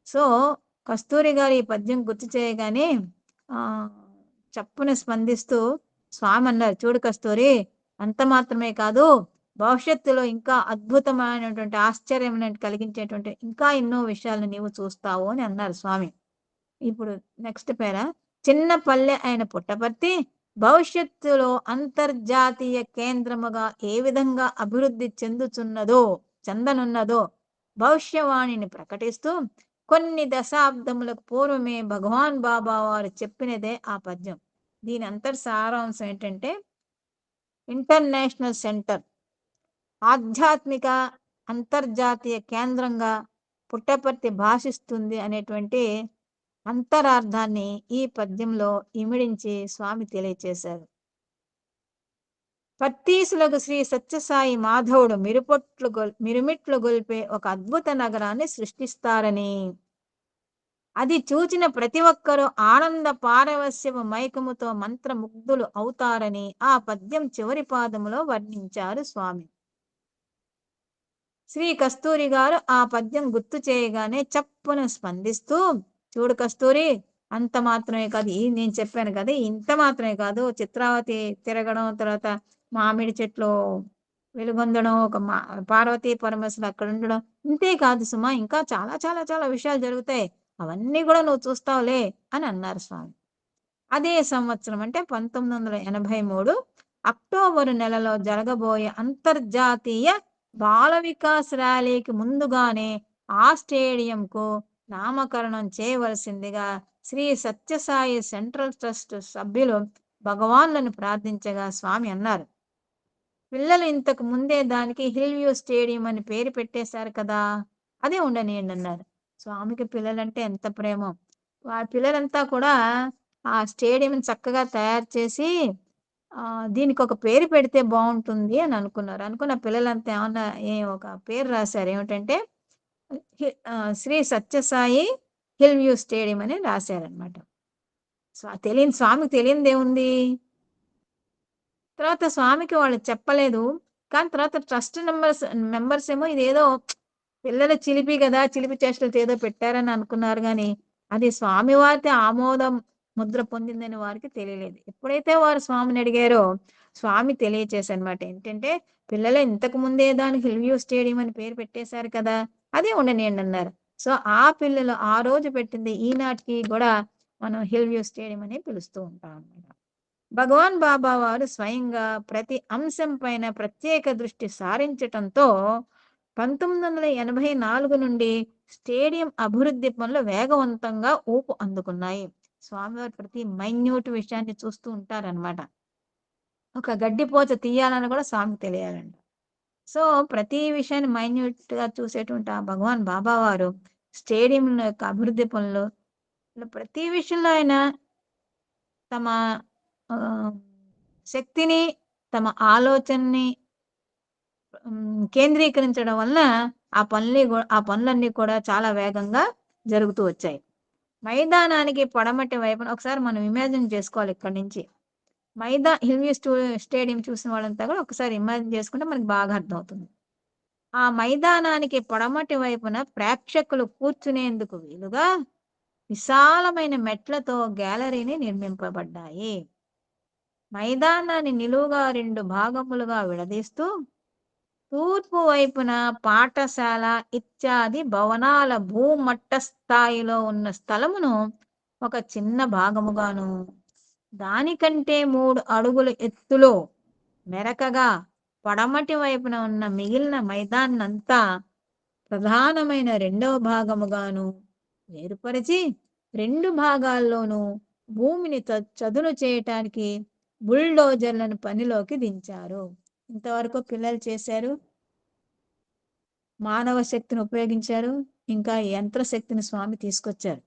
సో కస్తూరి గారు ఈ పద్యం గుర్తు చేయగానే చప్పున స్పందిస్తూ స్వామి అన్నారు, చూడు కస్తూరి, అంత మాత్రమే కాదు, భవిష్యత్తులో ఇంకా అద్భుతమైనటువంటి ఆశ్చర్యం కలిగించేటువంటి ఇంకా ఎన్నో విషయాలను నీవు చూస్తావు అని అన్నారు స్వామి. ఇప్పుడు నెక్స్ట్ పేర, చిన్న పల్లె అయిన పుట్టపర్తి భవిష్యత్తులో అంతర్జాతీయ కేంద్రముగా ఏ విధంగా అభివృద్ధి చెందనున్నదో భవిష్యవాణిని ప్రకటిస్తూ కొన్ని దశాబ్దములకు పూర్వమే భగవాన్ బాబా వారు చెప్పినదే ఆ పద్యం. దీని సారాంశం ఏంటంటే, ఇంటర్నేషనల్ సెంటర్, ఆధ్యాత్మిక అంతర్జాతీయ కేంద్రంగా పుట్టపర్తి భాషిస్తుంది అనేటువంటి అంతరార్థాన్ని ఈ పద్యంలో ఇమిడించి స్వామి తెలియచేశారు. పత్తీసులకు శ్రీ సత్యసాయి మాధవుడు మిరుమిట్లు గొల్పే ఒక అద్భుత నగరాన్ని సృష్టిస్తారని, అది చూచిన ప్రతి ఒక్కరూ ఆనంద పారవస్యపు మైకముతో మంత్రముగ్ధులు అవుతారని ఆ పద్యం చివరి పాదములో వర్ణించారు స్వామి. శ్రీ కస్తూరి గారు ఆ పద్యం గుర్తు చేయగానే చప్పున స్పందిస్తూ, చూడు కస్తూరి, అంత మాత్రమే కాదు, నేను చెప్పాను కదా, ఇంత మాత్రమే కాదు, చిత్రావతి తిరగడం, తర్వాత మామిడి చెట్లు వెలుగొందడం, ఒక పార్వతీ పరమేశ్వరులు అక్కడ ఉండడం, ఇంతే కాదు సుమా, ఇంకా చాలా చాలా చాలా విషయాలు జరుగుతాయి, అవన్నీ కూడా నువ్వు చూస్తావులే అని అన్నారు స్వామి. అదే సంవత్సరం అంటే 1983 అక్టోబరు నెలలో జరగబోయే అంతర్జాతీయ బాల వికాస్ ర్యాలీకి ముందుగానే ఆ స్టేడియంకు నామకరణం చేయవలసిందిగా శ్రీ సత్యసాయి సెంట్రల్ ట్రస్ట్ సభ్యులు భగవాన్లను ప్రార్థించగా స్వామి అన్నారు, పిల్లలు ఇంతకు ముందే దానికి హిల్ వ్యూ స్టేడియం అని పేరు పెట్టేశారు కదా, అదే ఉండనియండి అన్నారు. స్వామికి పిల్లలంటే ఎంత ప్రేమో. వాళ్ళ పిల్లలంతా కూడా ఆ స్టేడియం చక్కగా తయారు చేసి దీనికి ఒక పేరు పెడితే బాగుంటుంది అని అనుకున్నారు. అనుకున్న పిల్లలంతా ఏమన్నా ఒక పేరు రాశారు, ఏమిటంటే Shri Sathya Sai hill view Stadium అని రాశారనమాట. స్వామికి తెలియనిది ఏముంది. తర్వాత స్వామికి వాళ్ళు చెప్పలేదు, కానీ తర్వాత ట్రస్ట్ మెంబర్స్ ఏమో ఇదేదో పిల్లల చిలిపి కదా, చిలిపి చేష్టలతో ఏదో పెట్టారని అనుకున్నారు. కానీ అది స్వామివారి ఆమోదం ముద్ర పొందిందని వారికి తెలియలేదు. ఎప్పుడైతే వారు స్వామిని అడిగారో స్వామి తెలియచేశారనమాట. ఏంటంటే పిల్లలు ఇంతకు ముందే దానికి హిల్‌వ్యూ స్టేడియం అని పేరు పెట్టేశారు కదా! అదే ఉండనియండి అన్నారు. సో, ఆ పిల్లలు ఆ రోజు పెట్టింది ఈనాటికి గూడా మనం హిల్‌వ్యూ స్టేడియం అని పిలుస్తూ ఉంటాం అన్నమాట. భగవాన్ బాబా వారు స్వయంగా ప్రతి అంశం పైన ప్రత్యేక దృష్టి సారించటంతో 1984 నుండి స్టేడియం అభివృద్ధి పనులు వేగవంతంగా ఊపు అందుకున్నాయి. స్వామివారు ప్రతి మైన్యూట్ విషయాన్ని చూస్తూ ఉంటారనమాట. ఒక గడ్డిపోచ తీయాలని కూడా స్వామికి తెలియాలంట. సో, ప్రతి విషయాన్ని మైన్యూట్‌గా చూసేటువంటి ఆ భగవాన్ బాబా వారు స్టేడియం యొక్క అభివృద్ధి పనులు ఇలా ప్రతి విషయంలో ఆయన తమ ఆహ్, శక్తిని, తమ ఆలోచనని కేంద్రీకరించడం వలన ఆ పనులన్నీ కూడా చాలా వేగంగా జరుగుతూ వచ్చాయి. మైదానానికి పడమటి వైపున ఒకసారి మనం ఇమాజిన్ చేసుకోవాలి ఇక్కడి నుంచి. హిల్‌వ్యూ స్టేడియం చూసిన వాళ్ళంతా కూడా ఒకసారి ఇమాజిన్ చేసుకుంటే మనకు బాగా అర్థమవుతుంది. ఆ మైదానానికి పడమటి వైపున ప్రేక్షకులు కూర్చునేందుకు వీలుగా విశాలమైన మెట్లతో గ్యాలరీని నిర్మింపబడ్డాయి. మైదానాన్ని నిలువుగా 2 భాగములుగా విడదీస్తూ తూర్పు వైపున పాఠశాల ఇత్యాది భవనాల భూమట్ట స్థాయిలో ఉన్న స్థలమును ఒక చిన్న భాగముగాను, దానికంటే 3 అడుగుల ఎత్తులో మెరకగా పడమటి వైపున ఉన్న మిగిలిన మైదానంతా ప్రధానమైన రెండవ భాగముగాను వేరుపరిచి 2 భాగాల్లోనూ భూమిని చదును చేయటానికి బుల్డోజర్లను పనిలోకి దించారు. ఇంతవరకు పిల్లలు చేశారు. మానవ శక్తిని ఉపయోగించారు. ఇంకా యంత్ర శక్తిని స్వామి తీసుకొచ్చారు.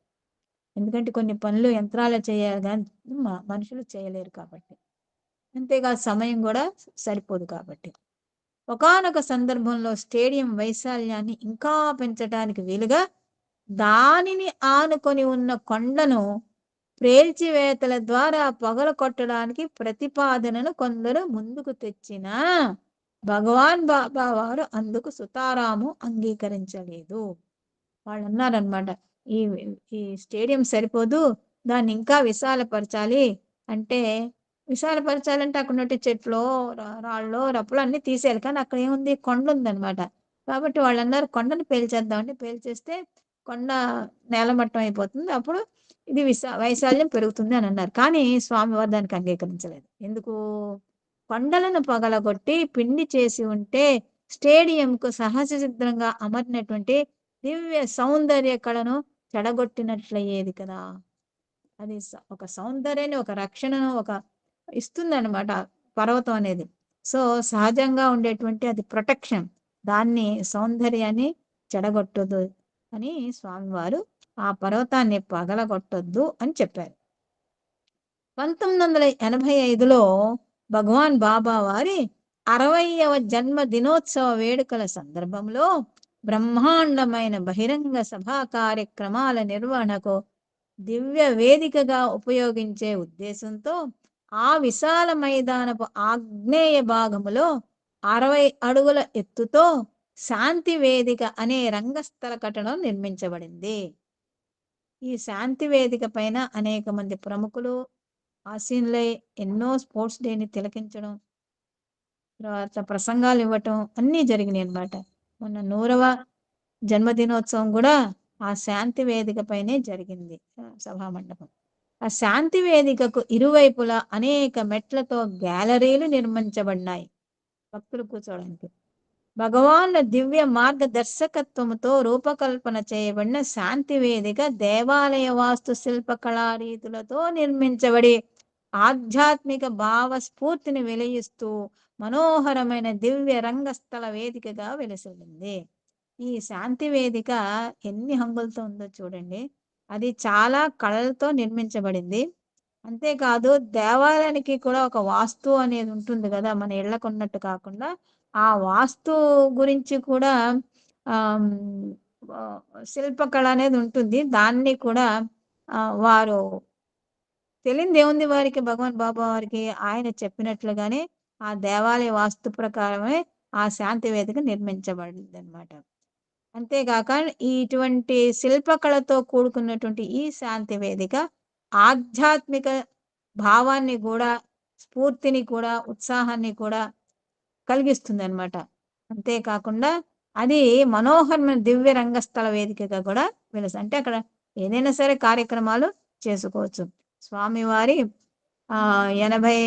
ఎందుకంటే కొన్ని పనులు యంత్రాలే చేయాలి గాని మనుషులు చేయలేరు కాబట్టి. అంతేకాదు సమయం కూడా సరిపోదు కాబట్టి. ఒకానొక సందర్భంలో స్టేడియం వైశాల్యాన్ని ఇంకా పెంచటానికి వీలుగా దానిని ఆనుకొని ఉన్న కొండను ప్రేల్చివేతల ద్వారా పగలగొట్టడానికి ప్రతిపాదనను కొందరు ముందుకు తెచ్చినా భగవాన్ బాబా వారు అందుకు సుతారాము అంగీకరించలేదు. వాళ్ళు అన్నారనమాట, ఈ ఈ స్టేడియం సరిపోదు, దాన్ని ఇంకా విశాలపరచాలి అంటే విశాలపరచాలంటే అక్కడ ఉన్నట్టు చెట్లు, రాళ్ళు, రప్పులు అన్ని తీసేయాలి. కానీ అక్కడ ఏముంది, కొండ ఉందనమాట. కాబట్టి వాళ్ళు అన్నారు కొండను పేల్చేద్దామంటే పేల్చేస్తే కొండ నేలమట్టం అయిపోతుంది. అప్పుడు ఇది వైశాల్యం పెరుగుతుంది అని అన్నారు. కానీ స్వామివారు దానికి అంగీకరించలేదు. ఎందుకు? కొండలను పగలగొట్టి పిండి చేసి ఉంటే స్టేడియంకు సహజ సిద్ధంగా అమరినటువంటి దివ్య సౌందర్య కళను చెడగొట్టినట్లయ్యేది కదా! అది ఒక సౌందర్యాన్ని, ఒక రక్షణను ఇస్తుందన్నమాట పర్వతం అనేది. సో, సహజంగా ఉండేటువంటి అది ప్రొటెక్షన్. దాన్ని సౌందర్యాన్ని చెడగొట్టొద్దు అని స్వామివారు ఆ పర్వతాన్ని పగలగొట్టొద్దు అని చెప్పారు. 1985లో భగవాన్ బాబా వారి 60వ జన్మ దినోత్సవ వేడుకల సందర్భంలో బ్రహ్మాండమైన బహిరంగ సభా కార్యక్రమాల నిర్వహణకు దివ్య వేదికగా ఉపయోగించే ఉద్దేశంతో ఆ విశాల మైదానపు ఆగ్నేయ భాగములో 60 అడుగుల ఎత్తుతో శాంతి వేదిక అనే రంగస్థల కట్టడం నిర్మించబడింది. ఈ శాంతి వేదిక పైన అనేక మంది ప్రముఖులు ఆసీనులై ఎన్నో స్పోర్ట్స్ డేని తిలకించడం, తర్వాత ప్రసంగాలు ఇవ్వటం అన్నీ జరిగినాయి అన్నమాట. మొన్న 100వ జన్మదినోత్సవం కూడా ఆ శాంతి వేదిక పైనే జరిగింది. సభా మండపం. ఆ శాంతి వేదికకు ఇరువైపులా అనేక మెట్లతో గ్యాలరీలు నిర్మించబడినాయి భక్తులు కూర్చోవడానికి. భగవాన్ల దివ్య మార్గదర్శకత్వముతో రూపకల్పన చేయబడిన శాంతి వేదిక దేవాలయ వాస్తు శిల్ప కళారీతులతో నిర్మించబడి ఆధ్యాత్మిక భావ స్ఫూర్తిని వెలిగిస్తూ మనోహరమైన దివ్య రంగస్థల వేదికగా వెలిసింది. ఈ శాంతి వేదిక ఎన్ని హంగులతో ఉందో చూడండి. అది చాలా కళలతో నిర్మించబడింది. అంతేకాదు దేవాలయానికి కూడా ఒక వాస్తు అనేది ఉంటుంది కదా, మన ఇళ్ళకు ఉన్నట్టు కాకుండా ఆ వాస్తు గురించి కూడా శిల్పకళ అనేది ఉంటుంది. దాన్ని కూడా వారు తెలియనిది ఏముంది వారికి, భగవాన్ బాబా వారికి ఆయన చెప్పినట్లుగానే ఆ దేవాలయ వాస్తు ప్రకారమే ఆ శాంతి వేదిక నిర్మించబడింది అనమాట. అంతేగాక ఇటువంటి శిల్పకళతో కూడుకున్నటువంటి ఈ శాంతి వేదిక ఆధ్యాత్మిక భావాన్ని కూడా, స్ఫూర్తిని కూడా, ఉత్సాహాన్ని కూడా కలిగిస్తుంది అనమాట. అంతేకాకుండా అది మనోహరమైన దివ్య రంగస్థల వేదికగా కూడా వెలుసు. అంటే అక్కడ ఏదైనా సరే కార్యక్రమాలు చేసుకోవచ్చు. స్వామివారి 80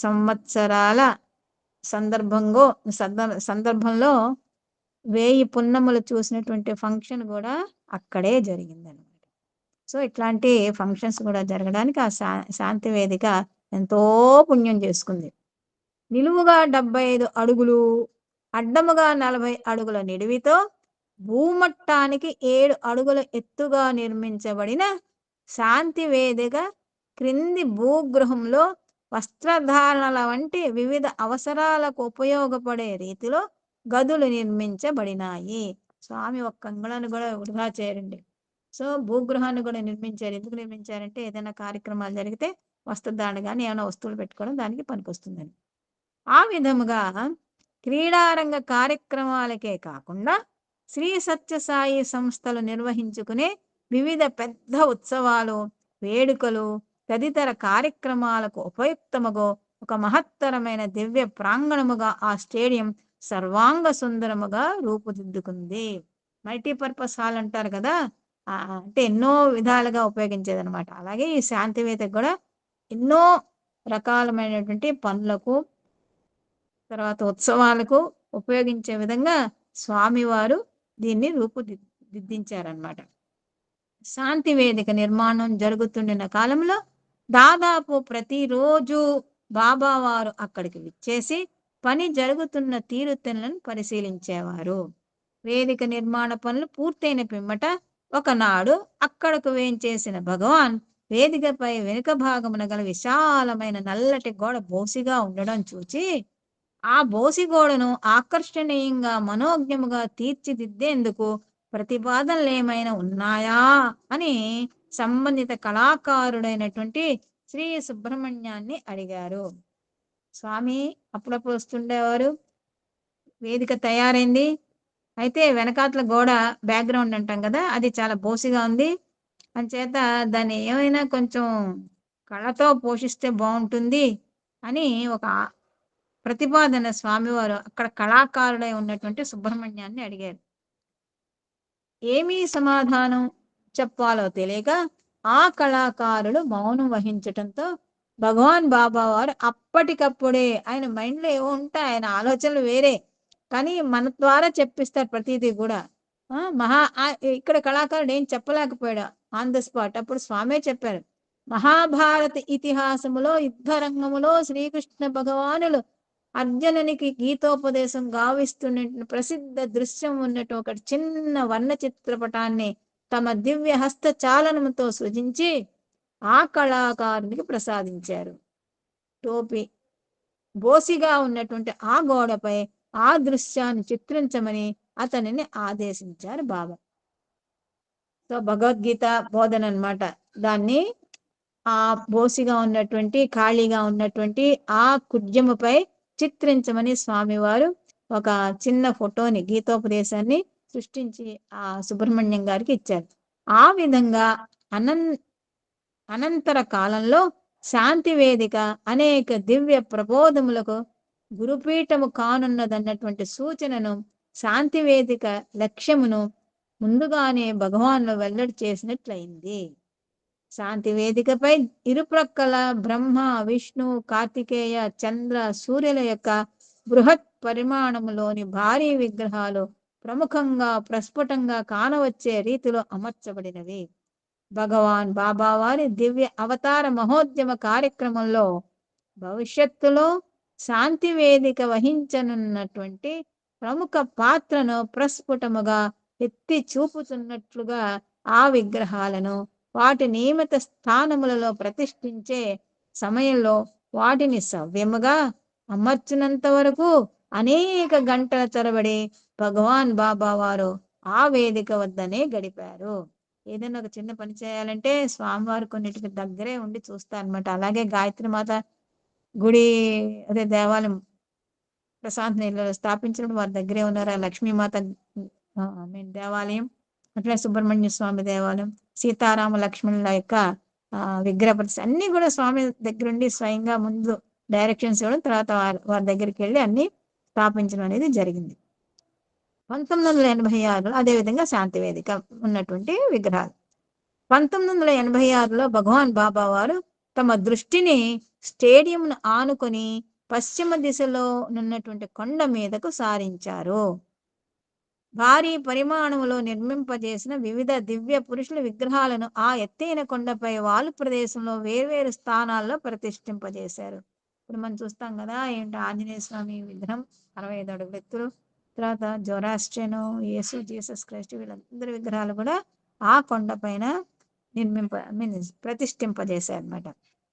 సంవత్సరాల సందర్భంలో 1000 పున్నములు చూసినటువంటి ఫంక్షన్ కూడా అక్కడే జరిగిందనమాట. సో ఇట్లాంటి ఫంక్షన్స్ కూడా జరగడానికి ఆ శాంతి వేదిక ఎంతో పుణ్యం చేసుకుంది. నిలువుగా 75 అడుగులు, అడ్డముగా 40 అడుగుల నిడివితో భూమట్టానికి 7 అడుగుల ఎత్తుగా నిర్మించబడిన శాంతి వేదిక క్రింది భూగృహంలో వస్త్రధారణల వంటి వివిధ అవసరాలకు ఉపయోగపడే రీతిలో గదులు నిర్మించబడినాయి. స్వామి ఒక్క అంగుళాన్ని కూడా వృధా చేయరండి. సో భూగృహాన్ని కూడా నిర్మించారు. ఎందుకు నిర్మించారంటే ఏదైనా కార్యక్రమాలు జరిగితే వస్త్రధారణ కానీ ఏమైనా వస్తువులు పెట్టుకోవడం దానికి పనికొస్తుందని. ఆ విధముగా క్రీడారంగ కార్యక్రమాలకే కాకుండా శ్రీ సత్యసాయి సంస్థలు నిర్వహించుకునే వివిధ పెద్ద ఉత్సవాలు, వేడుకలు తదితర కార్యక్రమాలకు ఉపయుక్తముగా ఒక మహత్తరమైన దివ్య ప్రాంగణముగా ఆ స్టేడియం సర్వాంగ సుందరముగా రూపుదిద్దుకుంది. మల్టీపర్పస్ హాల్ అంటారు కదా, అంటే ఎన్నో విధాలుగా ఉపయోగించేది అనమాట. అలాగే ఈ శాంతివేదిక కూడా ఎన్నో రకాలమైనటువంటి పనులకు, తర్వాత ఉత్సవాలకు ఉపయోగించే విధంగా స్వామివారు దీన్ని రూపుదిద్దించారనమాట. శాంతి వేదిక నిర్మాణం జరుగుతుండిన కాలంలో దాదాపు ప్రతిరోజు బాబావారు అక్కడికి విచ్చేసి పని జరుగుతున్న తీరుతెన్నులను పరిశీలించేవారు. వేదిక నిర్మాణ పనులు పూర్తయిన పిమ్మట ఒకనాడు అక్కడకు వేంచేసిన భగవాన్ వేదికపై వెనుక భాగమున గల విశాలమైన నల్లటి గోడ బోసిగా ఉండడం చూచి ఆ బోసిగోడను ఆకర్షణీయంగా మనోజ్ఞముగా తీర్చిదిద్దేందుకు ప్రతిపాదనలు ఏమైనా ఉన్నాయా అని సంబంధిత కళాకారుడైనటువంటి శ్రీ సుబ్రహ్మణ్యాన్ని అడిగారు. స్వామి అప్పుడప్పుడు వస్తుండేవారు. వేదిక తయారైంది, అయితే వెనకాతల గోడ బ్యాక్గ్రౌండ్ అంటాం కదా, అది చాలా బోసిగా ఉంది, అంచేత దాన్ని ఏమైనా కొంచెం కళతో పోషిస్తే బాగుంటుంది అని ఒక ప్రతిపాదన స్వామివారు అక్కడ కళాకారుడై ఉన్నటువంటి సుబ్రహ్మణ్యాన్ని అడిగారు. ఏమీ సమాధానం చెప్పాలో తెలియక ఆ కళాకారులు మౌనం వహించటంతో భగవాన్ బాబా వారు అప్పటికప్పుడే, ఆయన మైండ్లో ఏవో ఉంటాయి, ఆయన ఆలోచనలు వేరే, కానీ మన ద్వారా చెప్పిస్తారు ప్రతిదీ కూడా. ఇక్కడ కళాకారుడు ఏం చెప్పలేకపోయాడు ఆన్ ద స్పాట్. అప్పుడు స్వామే చెప్పారు, మహాభారత ఇతిహాసములో యుద్ధ రంగములో శ్రీకృష్ణ భగవానులు అర్జునునికి గీతోపదేశం గావిస్తున్న ప్రసిద్ధ దృశ్యం ఉన్నట్టు ఒక చిన్న వర్ణ చిత్రపటాన్ని తమ దివ్య హస్త చాలనముతో సృజించి ఆ కళాకారునికి ప్రసాదించారు. టోపీ బోసిగా ఉన్నటువంటి ఆ గోడపై ఆ దృశ్యాన్ని చిత్రించమని అతనిని ఆదేశించారు బాబా. సో భగవద్గీత బోధన అన్నమాట. దాన్ని ఆ బోసిగా ఉన్నటువంటి, ఖాళీగా ఉన్నటువంటి ఆ కుడ్యముపై చిత్రించమని స్వామివారు ఒక చిన్న ఫోటోని, గీతోపదేశాన్ని సృష్టించి ఆ సుబ్రహ్మణ్యం గారికి ఇచ్చారు. ఆ విధంగా అనంతర కాలంలో శాంతి వేదిక అనేక దివ్య ప్రబోధములకు గురుపీఠము కానున్నదన్నటువంటి సూచనను, శాంతి వేదిక లక్ష్యమును ముందుగానే భగవాన్లు వెల్లడి చేసినట్లయింది. శాంతి వేదికపై ఇరుప్రక్కల బ్రహ్మ, విష్ణు, కార్తికేయ, చంద్ర, సూర్యుల యొక్క బృహత్ పరిమాణములోని భారీ విగ్రహాలు ప్రముఖంగా ప్రస్ఫుటంగా కానవచ్చే రీతిలో అమర్చబడినవి. భగవాన్ బాబా వారి దివ్య అవతార మహోద్యమ కార్యక్రమంలో భవిష్యత్తులో శాంతి వేదిక వహించనున్నటువంటి ప్రముఖ పాత్రను ప్రస్ఫుటముగా ఎత్తి చూపుతున్నట్లుగా ఆ విగ్రహాలను వాటి నియమిత స్థానములలో ప్రతిష్ఠించే సమయంలో వాటిని సవ్యముగా అమర్చినంత వరకు అనేక గంటల తరబడి భగవాన్ బాబా వారు ఆ వేదిక వద్దనే గడిపారు. ఏదైనా ఒక చిన్న పని చేయాలంటే స్వామివారు కొన్నిటికి దగ్గరే ఉండి చూస్తారనమాట. అలాగే గాయత్రి మాత గుడి, అదే దేవాలయం ప్రశాంత్ నీళ్ళు స్థాపించడం వారి దగ్గరే ఉన్నారు. ఆ లక్ష్మీమాత దేవాలయం, అట్లా సుబ్రహ్మణ్య స్వామి దేవాలయం, సీతారామ లక్ష్మణుల యొక్క విగ్రహ ప్రతిష్ఠ అన్ని కూడా స్వామి దగ్గరుండి స్వయంగా ముందు డైరెక్షన్స్ ఇవ్వడం, తర్వాత వారి దగ్గరికి వెళ్ళి అన్ని స్థాపించడం అనేది జరిగింది. 1986లో అదేవిధంగా శాంతి వేదిక ఉన్నటువంటి విగ్రహాలు. 1986లో భగవాన్ బాబా వారు తమ దృష్టిని స్టేడియంను ఆనుకొని పశ్చిమ దిశలో ఉన్నటువంటి కొండ మీదకు సారించారు. భారీ పరిమాణంలో నిర్మింపజేసిన వివిధ దివ్య పురుషుల విగ్రహాలను ఆ ఎత్తైన కొండపై వాలు ప్రదేశంలో వేర్వేరు స్థానాల్లో ప్రతిష్ఠింపజేశారు. ఇప్పుడు మనం చూస్తాం కదా, ఏంటి ఆంజనేయ స్వామి విగ్రహం 65 అడుగుల ఎత్తులు, తర్వాత జొరాస్ట్రియన్, యేసు, జీసస్ క్రైస్ట్ వీళ్ళందరి విగ్రహాలు కూడా ఆ కొండపైన ప్రతిష్ఠింపజేశారు అనమాట.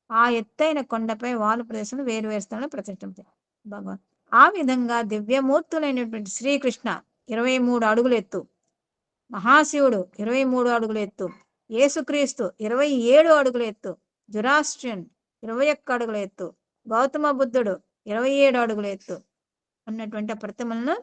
ఆ ఎత్తైన కొండపై వాలు ప్రదేశంలో వేరు స్థానంలో ప్రతిష్ఠించారు భగవాన్. ఆ విధంగా దివ్యమూర్తులైనటువంటి శ్రీకృష్ణ 23 అడుగుల ఎత్తు, మహాశివుడు 23 అడుగుల ఎత్తు, యేసుక్రీస్తు 27 అడుగుల ఎత్తు, జొరాస్ట్రియన్ 21 అడుగుల ఎత్తు, గౌతమ బుద్ధుడు 27 అడుగుల ఎత్తు ఉన్నటువంటి ప్రతిమలను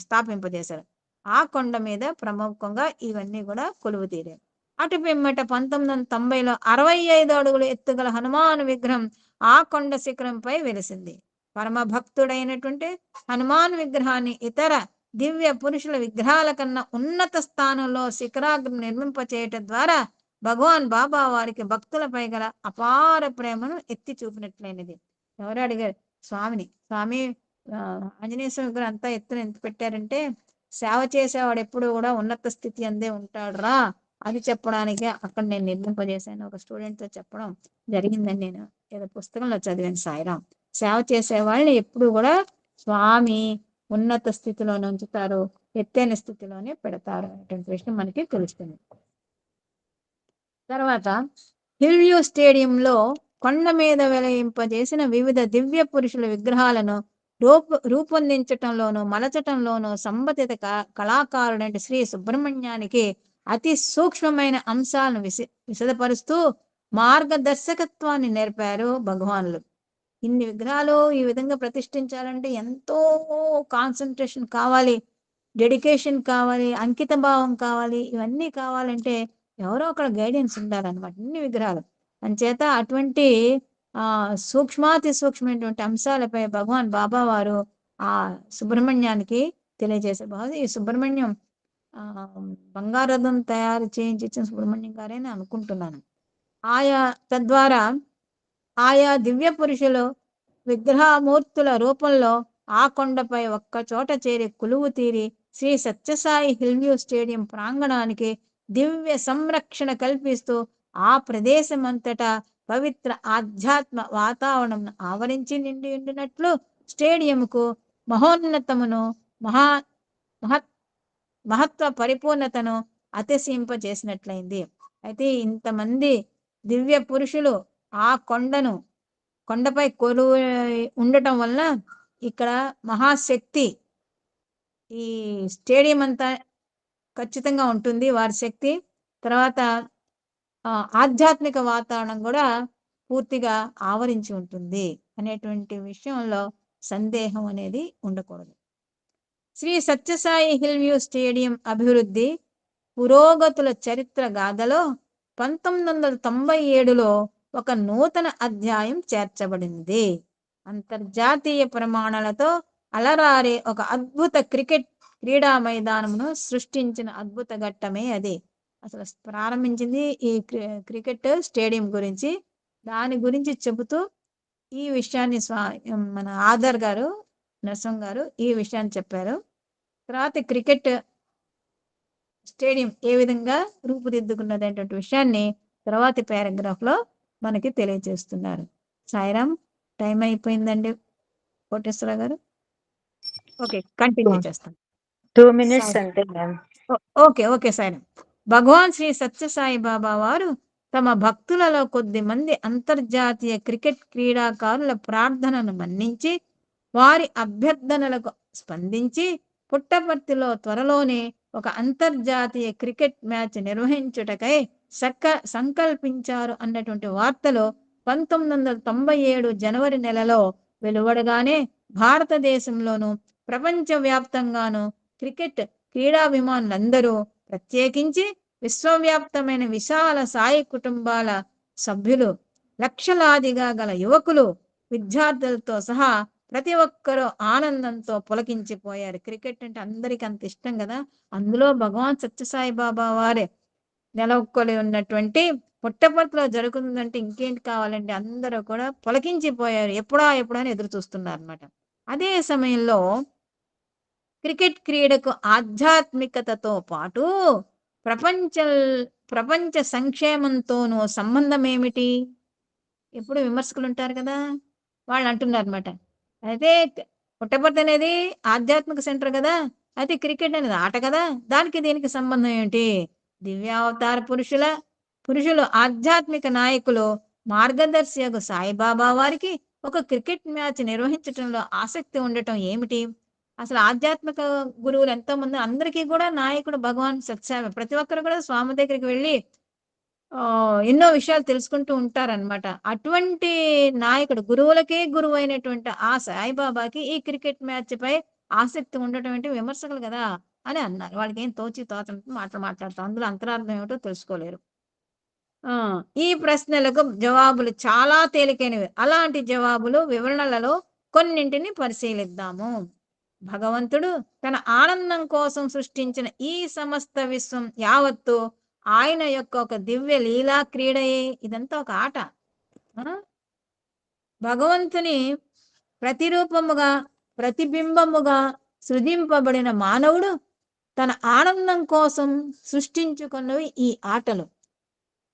స్థాపింపజేశారు. ఆ కొండ మీద ప్రముఖంగా ఇవన్నీ కూడా కొలువు తీరారు. అటు పిమ్మట 1990లో 65 అడుగుల ఎత్తుగల హనుమాన్ విగ్రహం ఆ కొండ శిఖరంపై వెలిసింది. పరమ భక్తుడైనటువంటి హనుమాన్ విగ్రహాన్ని ఇతర దివ్య పురుషుల విగ్రహాల కన్నా ఉన్నత స్థానంలో శిఖరాగ్రం నిర్మింపచేయటం ద్వారా భగవాన్ బాబా వారికి భక్తులపై గల అపార ప్రేమను ఎత్తి చూపినట్లయినది. ఎవరు అడిగారు స్వామిని, స్వామి ఆంజనేయ స్వామి విగ్రహం అంతా ఎత్తున ఎంత పెట్టారంటే, సేవ చేసేవాడు ఎప్పుడు కూడా ఉన్నత స్థితి అందే ఉంటాడు రా, అది చెప్పడానికే అక్కడ నేను నిర్మింపజేశాను. ఒక స్టూడెంట్ తో చెప్పడం జరిగిందని నేను ఏదో పుస్తకంలో చదివాను. సాయిరాం సేవ చేసే వాళ్ళని ఎప్పుడు కూడా స్వామి ఉన్నత స్థితిలోనే ఉంచుతారు, ఎత్తైన స్థితిలోనే పెడతారు అనేటువంటి విషయం మనకి తెలుస్తుంది. తర్వాత హిల్ వ్యూ స్టేడియంలో కొండ మీద వెలయింపజేసిన వివిధ దివ్య పురుషుల విగ్రహాలను రూపొందించటంలోనూ మలచటంలోనూ సంబంధిత కళాకారుడంటే శ్రీ సుబ్రహ్మణ్యానికి అతి సూక్ష్మమైన అంశాలను విశదపరుస్తూ మార్గదర్శకత్వాన్ని నేర్పారు భగవానులు. ఇన్ని విగ్రహాలు ఈ విధంగా ప్రతిష్ఠించాలంటే ఎంతో కాన్సన్ట్రేషన్ కావాలి, డెడికేషన్ కావాలి, అంకిత భావం కావాలి. ఇవన్నీ కావాలంటే ఎవరో ఒకళ్ళ గైడెన్స్ ఉండాలన్నమాట ఇన్ని విగ్రహాలు. అంచేత అటువంటి సూక్ష్మాతి సూక్ష్మమైనటువంటి అంశాలపై భగవాన్ బాబా వారు ఆ సుబ్రహ్మణ్యానికి తెలియజేశారు. ఈ సుబ్రహ్మణ్యం బంగారథం తయారు చేయించిన సుబ్రహ్మణ్యం గారేని అనుకుంటున్నాను. తద్వారా ఆయా దివ్య పురుషులు విగ్రహమూర్తుల రూపంలో ఆ కొండపై ఒక్క చోట చేరి కొలువు తీరి Sri Sathya Sai hill view stadium ప్రాంగణానికి దివ్య సంరక్షణ కల్పిస్తూ ఆ ప్రదేశం అంతటా పవిత్ర ఆధ్యాత్మ వాతావరణం ఆవరించి నిండి ఉండినట్లు స్టేడియంకు మహోన్నతమును మహత్వ పరిపూర్ణతను అతిశయింపజేసినట్లయింది. అయితే ఇంతమంది దివ్య పురుషులు ఆ కొండపై కొలువు ఉండటం వలన ఇక్కడ మహాశక్తి ఈ స్టేడియం అంతా ఖచ్చితంగా ఉంటుంది వారి శక్తి. తర్వాత ఆధ్యాత్మిక వాతావరణం కూడా పూర్తిగా ఆవరించి ఉంటుంది అనేటువంటి విషయంలో సందేహం అనేది ఉండకూడదు. Shri Sathya Sai hill view Stadium అభివృద్ధి పురోగతుల చరిత్ర గాథలో 1997లో ఒక నూతన అధ్యాయం చేర్చబడింది. అంతర్జాతీయ ప్రమాణాలతో అలరారే ఒక అద్భుత క్రీడా మైదానమును సృష్టించిన అద్భుత ఘట్టమే అది. అసలు ప్రారంభించింది ఈ క్రికెట్ స్టేడియం గురించి. దాని గురించి చెబుతూ ఈ విషయాన్ని మన ఆధార్ గారు నరసింహ గారు ఈ విషయాన్ని చెప్పారు. తర్వాత క్రికెట్ స్టేడియం ఏ విధంగా రూపుదిద్దుకున్నది అనేటువంటి విషయాన్ని తర్వాతి పారాగ్రాఫ్ లో మనకి తెలియజేస్తున్నారు. సాయిరామ్, టైం అయిపోయిందండి కోటేశ్వర గారు. ఓకే, కంటిన్యూ చేస్తాం. 2 minutes అంటే మ్యామ్. ఓకే సాయిరామ్. భగవాన్ శ్రీ సత్యసాయి బాబా వారు తమ భక్తులలో కొద్ది మంది అంతర్జాతీయ క్రికెట్ క్రీడాకారుల ప్రార్థనను మన్నించి వారి అభ్యర్థనలకు స్పందించి పుట్టపర్తిలో త్వరలోనే ఒక అంతర్జాతీయ క్రికెట్ మ్యాచ్ నిర్వహించుటకై సంకల్పించారు అన్నటువంటి వార్తలు 1997 జనవరి నెలలో వెలువడగానే భారతదేశంలోను ప్రపంచవ్యాప్తంగాను క్రికెట్ క్రీడాభిమానులందరూ ప్రత్యేకించి విశ్వవ్యాప్తమైన విశాల సాయి కుటుంబాల సభ్యులు, లక్షలాదిగా గల యువకులు, విద్యార్థులతో సహా ప్రతి ఒక్కరూ ఆనందంతో పులకించిపోయారు. క్రికెట్ అంటే అందరికి అంత ఇష్టం కదా. అందులో భగవాన్ సత్యసాయి బాబా వారే నెలకొలి ఉన్నటువంటి పుట్టపర్తిలో జరుగుతుందంటే ఇంకేంటి కావాలండి, అందరూ కూడా పులకించిపోయారు. ఎప్పుడా ఎప్పుడా అని ఎదురు చూస్తున్నారు అనమాట. అదే సమయంలో క్రికెట్ క్రీడకు ఆధ్యాత్మికతతో పాటు ప్రపంచ ప్రపంచ సంక్షేమంతోనూ సంబంధం ఏమిటి? ఎప్పుడు విమర్శకులు ఉంటారు కదా, వాళ్ళు అంటున్నారు అనమాట. అయితే పుట్టపర్తి అనేది ఆధ్యాత్మిక సెంటర్ కదా, అయితే క్రికెట్ అనేది ఆట కదా, దానికి దీనికి సంబంధం ఏంటి? దివ్యావతార పురుషులు ఆధ్యాత్మిక నాయకులు మార్గదర్శియగు సాయిబాబా వారికి ఒక క్రికెట్ మ్యాచ్ నిర్వహించటంలో ఆసక్తి ఉండటం ఏమిటి? అసలు ఆధ్యాత్మిక గురువులు ఎంతో మంది, అందరికీ కూడా నాయకుడు భగవాన్ సత్యసాయి. ప్రతి ఒక్కరు కూడా స్వామి దగ్గరికి వెళ్ళి ఎన్నో విషయాలు తెలుసుకుంటూ ఉంటారనమాట. అటువంటి నాయకుడు, గురువులకే గురువు అయినటువంటి ఆ సాయిబాబాకి ఈ క్రికెట్ మ్యాచ్ పై ఆసక్తి ఉండటం ఏంటి? విమర్శకులు కదా అని అన్నారు. వాళ్ళకి ఏం తోచినట్టు మాటలు మాట్లాడతాం, అందులో అంతరార్థం ఏమిటో తెలుసుకోలేరు. ఈ ప్రశ్నలకు జవాబులు చాలా తేలికైనవి. అలాంటి జవాబులు వివరణలలో కొన్నింటిని పరిశీలిద్దాము. భగవంతుడు తన ఆనందం కోసం సృష్టించిన ఈ సమస్త విశ్వం యావత్తు ఆయన యొక్క ఒక దివ్య లీలా క్రీడయే. ఇదంతా ఒక ఆట. భగవంతుని ప్రతిరూపముగా, ప్రతిబింబముగా సృజింపబడిన మానవుడు తన ఆనందం కోసం సృష్టించుకున్నవి ఈ ఆటలు,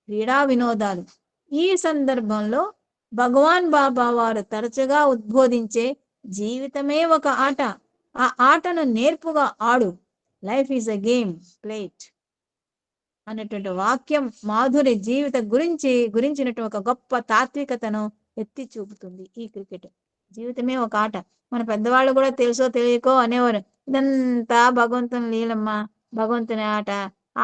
క్రీడా వినోదాలు. ఈ సందర్భంలో భగవాన్ బాబా వారు తరచుగా ఉద్బోధించే జీవితమే ఒక ఆట, ఆ ఆటను నేర్పుగా ఆడు, life is a game, play it అన్నటువంటి వాక్యం మాధురి జీవిత గురించినటువంటి ఒక గొప్ప తాత్వికతను ఎత్తి చూపుతుంది. ఈ క్రికెట్ జీవితమే ఒక ఆట. మన పెద్దవాళ్ళు కూడా తెలుసో తెలియకో అనేవారు, ఇదంతా భగవంతుని లీలమ్మ, భగవంతుని ఆట,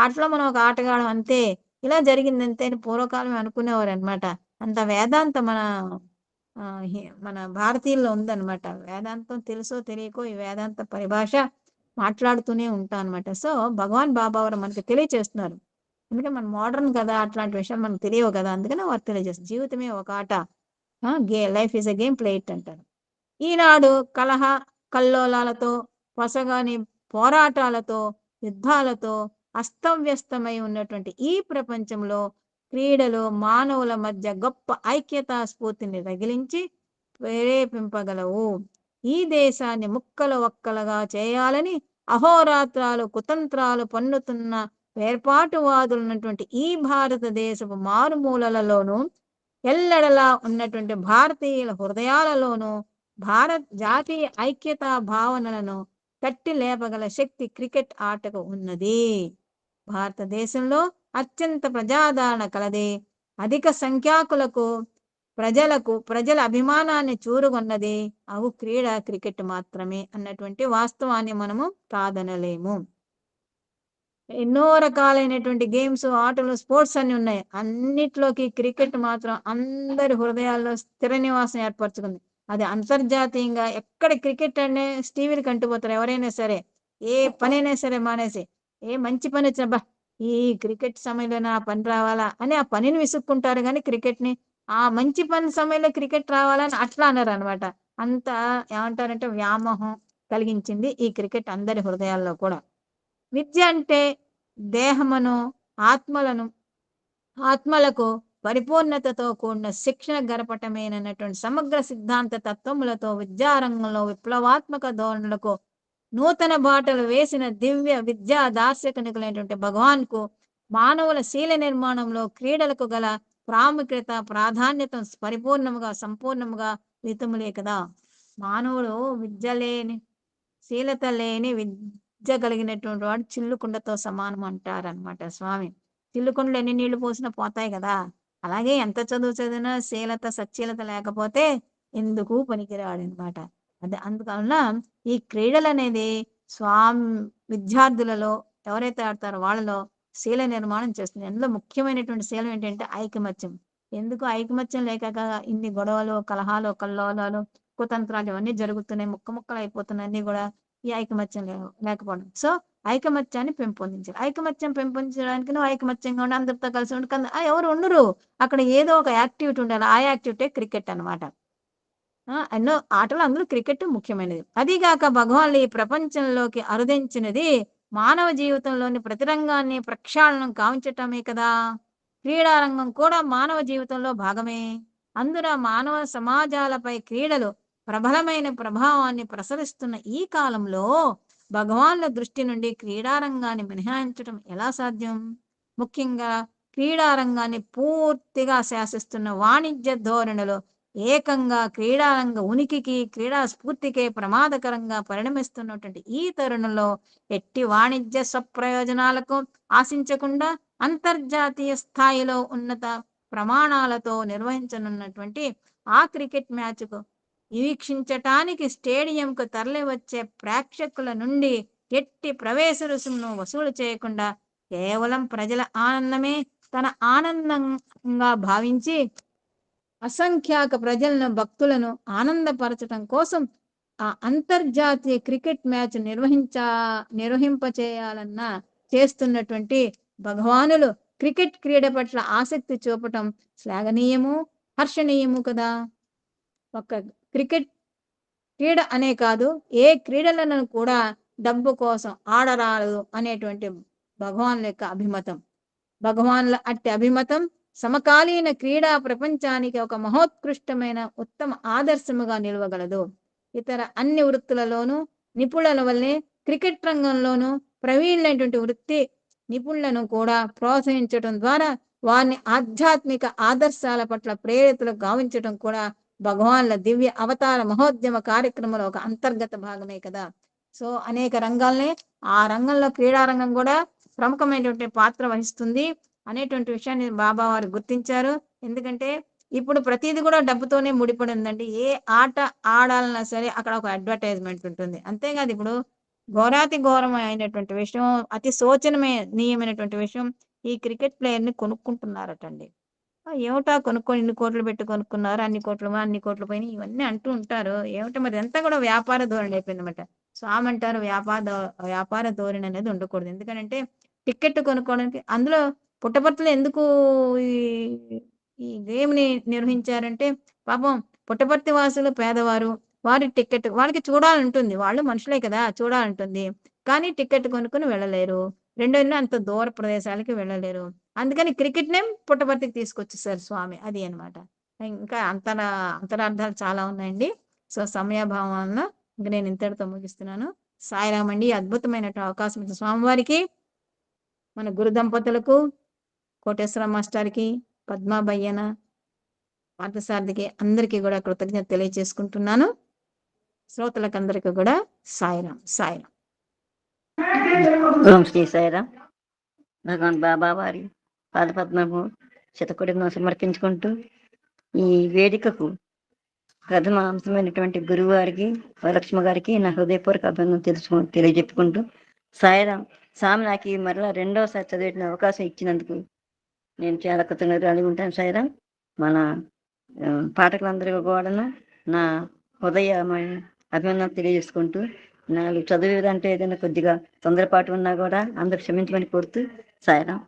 ఆటలో మనం ఒక ఆటగాడం అంతే, ఇలా జరిగిందంతే అని పూర్వకాలం అనుకునేవారు అనమాట. అంత వేదాంతం మన భారతీయుల్లో ఉందన్నమాట. వేదాంతం తెలుసో తెలియకో ఈ వేదాంత పరిభాష మాట్లాడుతూనే ఉంటాం అనమాట. సో భగవాన్ బాబా వారు మనకి తెలియచేస్తున్నారు. ఎందుకంటే మన మోడర్న్ కదా, అట్లాంటి విషయాలు మనకు తెలియవు కదా, అందుకని వారు తెలియజేస్తారు. జీవితమే ఒక ఆట, life is a game, play it అంటారు. ఈనాడు కల్లోలాలతో, పొసగాని పోరాటాలతో, యుద్ధాలతో అస్తవ్యస్తమై ఉన్నటువంటి ఈ ప్రపంచంలో క్రీడలు మానవుల మధ్య గొప్ప ఐక్యతా స్ఫూర్తిని రగిలించి ప్రేరేపింపగలవు. ఈ దేశాన్ని ముక్కలు ఒక్కలుగా చేయాలని అహోరాత్రాలు కుతంత్రాలు పన్నుతున్న వేర్పాటువాదులున్నటువంటి ఈ భారతదేశపు మారుమూలలలోనూ ఎల్లడలా ఉన్నటువంటి భారతీయుల హృదయాలలోనూ జాతీయ ఐక్యతా భావనలను తట్టి లేపగల శక్తి క్రికెట్ ఆటకు ఉన్నది. భారతదేశంలో అత్యంత ప్రజాదరణ కలది, అధిక సంఖ్యాకులకు ప్రజల అభిమానాన్ని చూరుగొన్నది క్రికెట్ మాత్రమే అన్నటువంటి వాస్తవాన్ని మనము కాదనలేము. ఎన్నో రకాలైనటువంటి గేమ్స్, ఆటలు, స్పోర్ట్స్ అన్ని ఉన్నాయి. అన్నిట్లోకి క్రికెట్ మాత్రం అందరి హృదయాల్లో స్థిర నివాసం ఏర్పరచుకుంది. అది అంతర్జాతీయంగా ఎక్కడ క్రికెట్ అనే టీవీలు కంటిపోతారు ఎవరైనా సరే, ఏ పనైనా సరే మానేసి, ఏ మంచి పని వచ్చినబ్బా ఈ క్రికెట్ సమయంలో ఆ పని రావాలా అని ఆ పనిని విసుక్కుంటారు, కానీ క్రికెట్ ని ఆ మంచి పని సమయంలో క్రికెట్ రావాలని అట్లా అన్నారు అనమాట. అంత ఏమంటారంటే వ్యామోహం కలిగించింది ఈ క్రికెట్ అందరి హృదయాల్లో కూడా. విద్య అంటే దేహమును ఆత్మలకు పరిపూర్ణతతో కూడిన శిక్షణ గరపటమేనన్నటువంటి సమగ్ర సిద్ధాంత తత్వములతో విద్యారంగంలో విప్లవాత్మక ధోరణులకు నూతన బాటలు వేసిన దివ్య విద్యా దార్శనికులైనటువంటి భగవాన్ కు మానవుల శీల నిర్మాణంలో క్రీడలకు గల ప్రాముఖ్యత, ప్రాధాన్యత పరిపూర్ణముగా సంపూర్ణముగా వితములే కదా. మానవుడు విద్య లేని, శీలత లేని, విద్య కలిగినటువంటి వాడు చిల్లుకుండతో సమానం అంటారనమాట స్వామి. చిల్లుకుండలు ఎన్ని నీళ్లు పోసినా పోతాయి కదా, అలాగే ఎంత చదువు చదివినా శీలత సచ్చీలత లేకపోతే ఎందుకు పనికిరాడు అనమాట. అందువలన ఈ క్రీడలు అనేది విద్యార్థులలో ఎవరైతే ఆడతారో వాళ్ళలో శీల నిర్మాణం చేస్తుంది. అందులో ముఖ్యమైనటువంటి శీలం ఏంటంటే ఐకమత్యం. ఎందుకు ఐకమత్యం లేక ఇన్ని గొడవలు, కలహాలు, కల్లోలాలు, కుతంత్రాలు ఇవన్నీ జరుగుతున్నాయి, ముక్కలు అయిపోతున్నాయి అన్ని కూడా ఈ ఐకమత్యం లేకపోవడం. సో ఐకమత్యాన్ని పెంపొందించాలి. ఐకమత్యం పెంపొందించడానికి నువ్వు ఐకమత్యంగా ఉండి అందరితో కలిసి ఉండి ఎవరు ఉండరు. అక్కడ ఏదో ఒక యాక్టివిటీ ఉండాలి. ఆ యాక్టివిటీ క్రికెట్ అన్నమాట. ఎన్నో ఆటలు అందులో క్రికెట్ ముఖ్యమైనది. అదీగాక భగవానులు ఈ ప్రపంచంలోకి అరుదించినది మానవ జీవితంలోని ప్రతి రంగాన్ని ప్రక్షాళనం కావించటమే కదా. క్రీడారంగం కూడా మానవ జీవితంలో భాగమే. అందున మానవ సమాజాలపై క్రీడలు ప్రబలమైన ప్రభావాన్ని ప్రసరిస్తున్న ఈ కాలంలో భగవాన్ల దృష్టి నుండి క్రీడారంగాన్ని మినహాయించడం ఎలా సాధ్యం? ముఖ్యంగా క్రీడారంగాన్ని పూర్తిగా శాసిస్తున్న వాణిజ్య ధోరణిలో ఏకంగా క్రీడారంగ ఉనికికి క్రీడా స్ఫూర్తికే ప్రమాదకరంగా పరిణమిస్తున్నటువంటి ఈ తరుణంలో ఎట్టి వాణిజ్య స్వప్రయోజనాలకు ఆశించకుండా అంతర్జాతీయ స్థాయిలో ఉన్నత ప్రమాణాలతో నిర్వహించనున్నటువంటి ఆ క్రికెట్ మ్యాచ్కు వీక్షించటానికి స్టేడియంకు తరలి వచ్చే ప్రేక్షకుల నుండి ఎట్టి ప్రవేశ రుసుమును వసూలు చేయకుండా కేవలం ప్రజల ఆనందమే తన ఆనందంగా భావించి అసంఖ్యాక ప్రజలను భక్తులను ఆనందపరచడం కోసం ఆ అంతర్జాతీయ క్రికెట్ మ్యాచ్ నిర్వహింపచేయాలన్న చేస్తున్నటువంటి భగవానులు క్రికెట్ క్రీడ పట్ల ఆసక్తి చూపటం శ్లాఘనీయము, హర్షణీయము కదా. ఒక క్రికెట్ క్రీడ అనే కాదు, ఏ క్రీడలను కూడా డబ్బు కోసం ఆడరాదు అనేటువంటి భగవానుల యొక్క అభిమతం. భగవానుల అట్టి అభిమతం సమకాలీన క్రీడా ప్రపంచానికి ఒక మహోత్కృష్టమైన ఉత్తమ ఆదర్శముగా నిలవగలదు. ఇతర అన్ని వృత్తులలోనూ నిపుణుల వల్లే క్రికెట్ రంగంలోనూ ప్రవీణులైనటువంటి వృత్తి నిపుణులను కూడా ప్రోత్సహించడం ద్వారా వారిని ఆధ్యాత్మిక ఆదర్శాల పట్ల ప్రేరితులు గావించడం కూడా భగవాన్ల దివ్య అవతార మహోద్యమ కార్యక్రమంలో ఒక అంతర్గత భాగమే కదా. సో అనేక రంగాల్ని ఆ రంగంలో క్రీడారంగం కూడా ప్రముఖమైనటువంటి పాత్ర వహిస్తుంది అనేటువంటి విషయాన్ని బాబా వారు గుర్తించారు. ఎందుకంటే ఇప్పుడు ప్రతిదీ కూడా డబ్బుతోనే ముడిపడి ఉందండి. ఏ ఆట ఆడాలన్నా సరే అక్కడ ఒక అడ్వర్టైజ్మెంట్ ఉంటుంది. అంతేకాదు ఇప్పుడు ఘోరాతి ఘోరం అయినటువంటి విషయం, అతి శోచనీయమైనటువంటి విషయం, ఈ క్రికెట్ ప్లేయర్ని కొనుక్కుంటున్నారటండి. ఏమిటా కొనుక్కొని ఇన్ని కోట్లు పెట్టి కొనుక్కున్నారు, అన్ని కోట్లు పోయినాయి, ఇవన్నీ అంటూ ఉంటారు. ఏమిటో మరి ఎంత కూడా వ్యాపార ధోరణి అయిపోయిందన్నమాట. స్వామి అంటారు వ్యాపార ధోరణి అనేది ఉండకూడదు. ఎందుకంటే టికెట్ కొనుక్కోవడానికి అందులో పుట్టపర్తిలో ఎందుకు ఈ గేమ్ ని నిర్వహించారంటే పాపం పుట్టపర్తి వాసులు పేదవారు, వారి టికెట్ వాళ్ళకి చూడాలంటుంది, వాళ్ళు మనుషులే కదా చూడాలంటుంది, కానీ టికెట్ కొనుక్కొని వెళ్ళలేరు. రెండోది అంత దూర ప్రదేశాలకి వెళ్ళలేరు. అందుకని క్రికెట్ నేమ్ పుట్టపర్తికి తీసుకొచ్చేసారు స్వామి. అది అన్నమాట. ఇంకా అంతరార్థాలు చాలా ఉన్నాయండి. సో సమయాభావం వలన ఇంక నేను ఇంతటితో ముగిస్తున్నాను. సాయిరామ్ అండి. అద్భుతమైన అవకాశం ఇచ్చిన స్వామివారికి, మన గురు దంపతులకు, కోటేశ్వర మాస్టర్కి, పద్మాబయ్యన, పార్థసారథికి అందరికీ కూడా కృతజ్ఞత తెలియజేసుకుంటున్నాను. శ్రోతలకు అందరికీ కూడా సాయిరామ్. సాయిరామ్. ఓం శ్రీ సాయిరామ్. భగవాన్ బాబా వారి పాదపద్మము శతకోటిని సమర్పించుకుంటూ ఈ వేదికకు ప్రథమ అంశమైనటువంటి గురువు గారికి, వరలక్ష్మి గారికి నా హృదయపూర్వక అభినందన తెలియజెప్పుకుంటూ సాయిరామ్. స్వామి నాకు మరలా రెండవసారి చదివేట అవకాశం ఇచ్చినందుకు నేను చాలా కృతజ్ఞతలు ఉంటాను. సాయిరామ్. మన పాఠకులందరికీ కూడాను నా హృదయ అభినందన తెలియజేసుకుంటూ, నాకు చదివేదంటే ఏదైనా కొద్దిగా తొందరపాటు ఉన్నా కూడా అందరూ క్షమించమని కోరుతూ సాయిరామ్.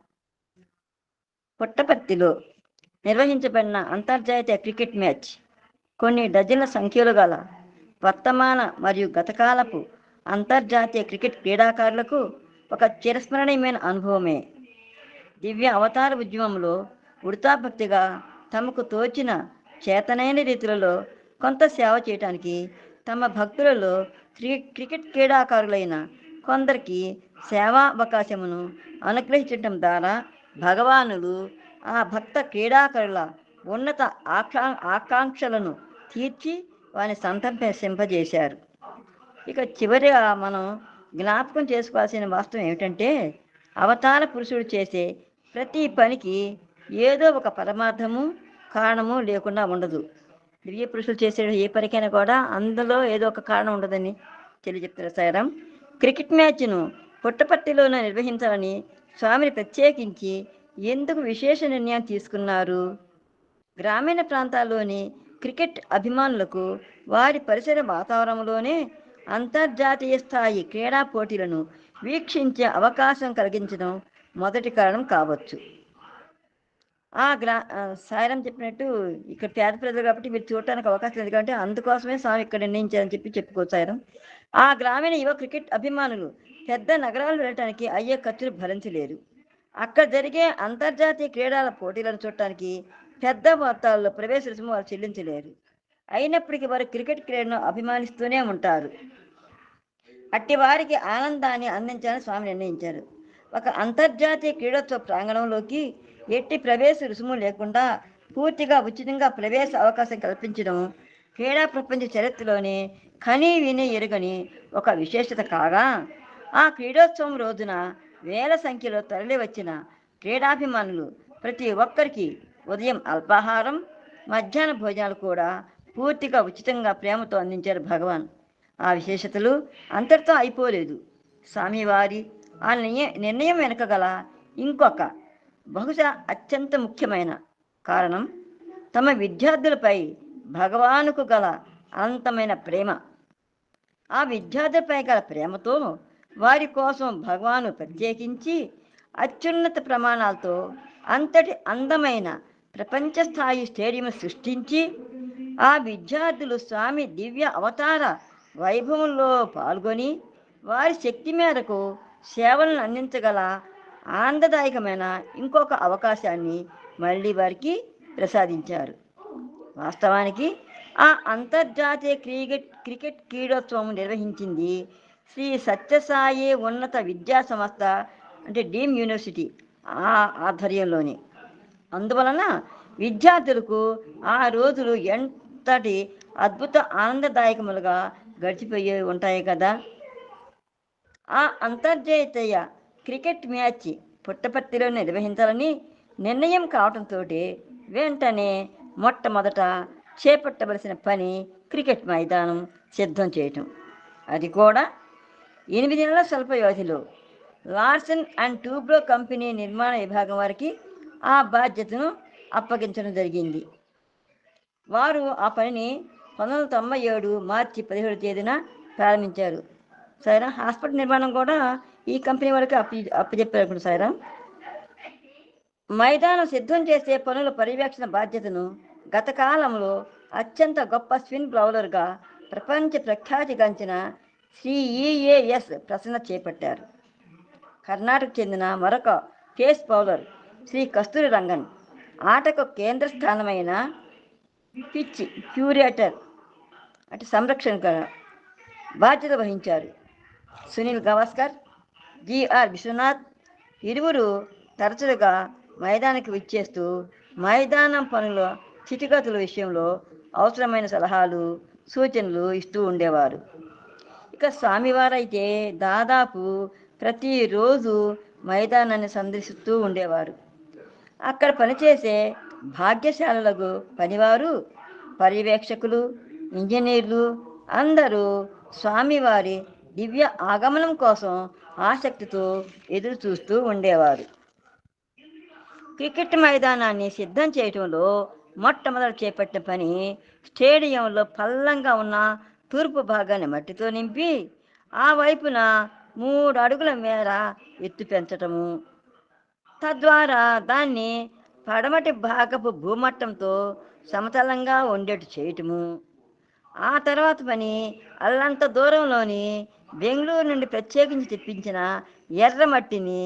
పుట్టపర్తిలో నిర్వహించబడిన అంతర్జాతీయ క్రికెట్ మ్యాచ్ కొన్ని డజన్ల సంఖ్యలో గల వర్తమాన మరియు గతకాలపు అంతర్జాతీయ క్రికెట్ క్రీడాకారులకు ఒక చిరస్మరణీయమైన అనుభవమే. దివ్య అవతార ఉద్యమంలో వృతాభక్తిగా తమకు తోచిన చేతనైన రీతులలో కొంత సేవ చేయటానికి తమ భక్తులలో క్రికెట్ క్రీడాకారులైన కొందరికి సేవా అవకాశమును అనుగ్రహించటం ద్వారా భగవానులు ఆ భక్త క్రీడాకారుల ఉన్నత ఆకాంక్షలను తీర్చి వారిని సంతసింపజేశారు. ఇక చివరిగా మనం జ్ఞాపకం చేసుకోవాల్సిన వాస్తవం ఏమిటంటే, అవతార పురుషుడు చేసే ప్రతి పనికి ఏదో ఒక పరమార్థము కారణము లేకుండా ఉండదు. దివ్య పురుషులు చేసే ఏ పనికైనా కూడా అందులో ఏదో ఒక కారణం ఉండదని తెలియజెప్తారు సాయిరామ్. క్రికెట్ మ్యాచ్ను పుట్టపర్తిలోనే నిర్వహించాలని స్వామిని ప్రత్యేకించి ఎందుకు విశేష నిర్ణయం తీసుకున్నారు? గ్రామీణ ప్రాంతాల్లోని క్రికెట్ అభిమానులకు వారి పరిసర వాతావరణంలోనే అంతర్జాతీయ స్థాయి క్రీడా పోటీలను వీక్షించే అవకాశం కలిగించడం మొదటి కారణం కావచ్చు. సాయిరం చెప్పినట్టు ఇక్కడ పేద ప్రజలు కాబట్టి మీరు చూడటానికి అవకాశం లేదు కాబట్టి అందుకోసమే స్వామి ఇక్కడ నిర్ణయించారని చెప్పుకోవచ్చు సాయిరం. ఆ గ్రామీణ యువ క్రికెట్ అభిమానులు పెద్ద నగరాలు వెళ్ళటానికి అయ్యే ఖర్చులు భరించలేరు. అక్కడ జరిగే అంతర్జాతీయ క్రీడల పోటీలను చూడటానికి పెద్ద మొత్తాల్లో ప్రవేశ రుసుము వారు చెల్లించలేరు. అయినప్పటికీ వారు క్రికెట్ క్రీడను అభిమానిస్తూనే ఉంటారు. అట్టి వారికి ఆనందాన్ని అందించాలని స్వామి నిర్ణయించారు. ఒక అంతర్జాతీయ క్రీడోత్సవ ప్రాంగణంలోకి ఎట్టి ప్రవేశ రుసుము లేకుండా పూర్తిగా ఉచితంగా ప్రవేశ అవకాశం కల్పించడం క్రీడా ప్రపంచ చరిత్రలోనే కనీ విని ఎరుగని ఒక విశేషత కాగా, ఆ క్రీడోత్సవం రోజున వేల సంఖ్యలో తరలి వచ్చిన క్రీడాభిమానులు ప్రతి ఒక్కరికి ఉదయం అల్పాహారం, మధ్యాహ్న భోజనాలు కూడా పూర్తిగా ఉచితంగా ప్రేమతో అందించారు భగవాన్. ఆ విశేషతలు అంతటితో అయిపోలేదు. స్వామివారి ఆ నిర్ణయం వెనుక గల ఇంకొక బహుశా అత్యంత ముఖ్యమైన కారణం తమ విద్యార్థులపై భగవానుకు గల అనంతమైన ప్రేమ. ఆ విద్యార్థులపై గల ప్రేమతో వారి కోసం భగవాను ప్రత్యేకించి అత్యున్నత ప్రమాణాలతో అంతటి అందమైన ప్రపంచ స్థాయి స్టేడియం సృష్టించి ఆ విద్యార్థులు స్వామి దివ్య అవతార వైభవంలో పాల్గొని వారి శక్తి మేరకు సేవలను అందించగల ఆనందదాయకమైన ఇంకొక అవకాశాన్ని మళ్ళీ వారికి ప్రసాదించారు. వాస్తవానికి ఆ అంతర్జాతీయ క్రికెట్ క్రీడోత్సవం నిర్వహించింది శ్రీ సత్యసాయి ఉన్నత విద్యా సంస్థ అంటే డీమ్ యూనివర్సిటీ ఆధ్వర్యంలోనే. అందువలన విద్యార్థులకు ఆ రోజులు ఎంతటి అద్భుత ఆనందదాయకములుగా గడిచిపోయి ఉంటాయి కదా. ఆ అంతర్జాతీయ క్రికెట్ మ్యాచ్ పుట్టపర్తిలో నిర్వహించాలని నిర్ణయం కావడంతో వెంటనే మొట్టమొదట చేపట్టవలసిన పని క్రికెట్ మైదానం సిద్ధం చేయటం. అది కూడా 8 నెలల స్వల్ప వ్యవధిలో లార్సన్ అండ్ టూబ్రో కంపెనీ నిర్మాణ విభాగం వారికి ఆ బాధ్యతను అప్పగించడం జరిగింది. వారు ఆ పనిని 1997 మార్చి 17వ తేదీన ప్రారంభించారు. సరేనా, హాస్పిటల్ నిర్మాణం కూడా ఈ కంపెనీ వాళ్ళకి అప్పచెప్పారు అనుకుంటా సాయిరా. మైదానం సిద్ధం చేసే పనుల పర్యవేక్షణ బాధ్యతను గత కాలంలో అత్యంత గొప్ప స్పిన్ బౌలర్గా ప్రపంచ ప్రఖ్యాతిగాంచిన శ్రీ ఈఏఎస్ ప్రసన్న చేపట్టారు. కర్ణాటక చెందిన మరొక పేస్ బౌలర్ శ్రీ కస్తూరి రంగన్ ఆటకు కేంద్ర స్థానమైన పిచ్ క్యూరేటర్ అంటే సంరక్షణ బాధ్యత వహించారు. సునీల్ గవాస్కర్, జిఆర్ విశ్వనాథ్ ఇరువురు తరచుగా మైదానానికి విచ్చేస్తూ మైదానం పనుల స్థితిగతుల విషయంలో అవసరమైన సలహాలు సూచనలు ఇస్తూ ఉండేవారు. ఇక స్వామివారైతే దాదాపు ప్రతిరోజు మైదానాన్ని సందర్శిస్తూ ఉండేవారు. అక్కడ పనిచేసే భాగ్యశాలలకు పనివారు, పర్యవేక్షకులు, ఇంజనీర్లు అందరూ స్వామివారి దివ్య ఆగమనం కోసం ఆసక్తితో ఎదురు చూస్తూ ఉండేవారు. క్రికెట్ మైదానాన్ని సిద్ధం చేయటంలో మొట్టమొదటి చేపట్టిన పని స్టేడియంలో పల్లంగా ఉన్న తూర్పు భాగాన్ని మట్టితో నింపి ఆ వైపున 3 అడుగుల మేర ఎత్తు పెంచటము, తద్వారా దాన్ని పడమటి భాగపు భూమట్టంతో సమతలంగా ఉండేట్టు చేయటము. ఆ తర్వాత పని అల్లంత దూరంలోని బెంగళూరు నుండి ప్రత్యేకించి తెప్పించిన ఎర్రమట్టిని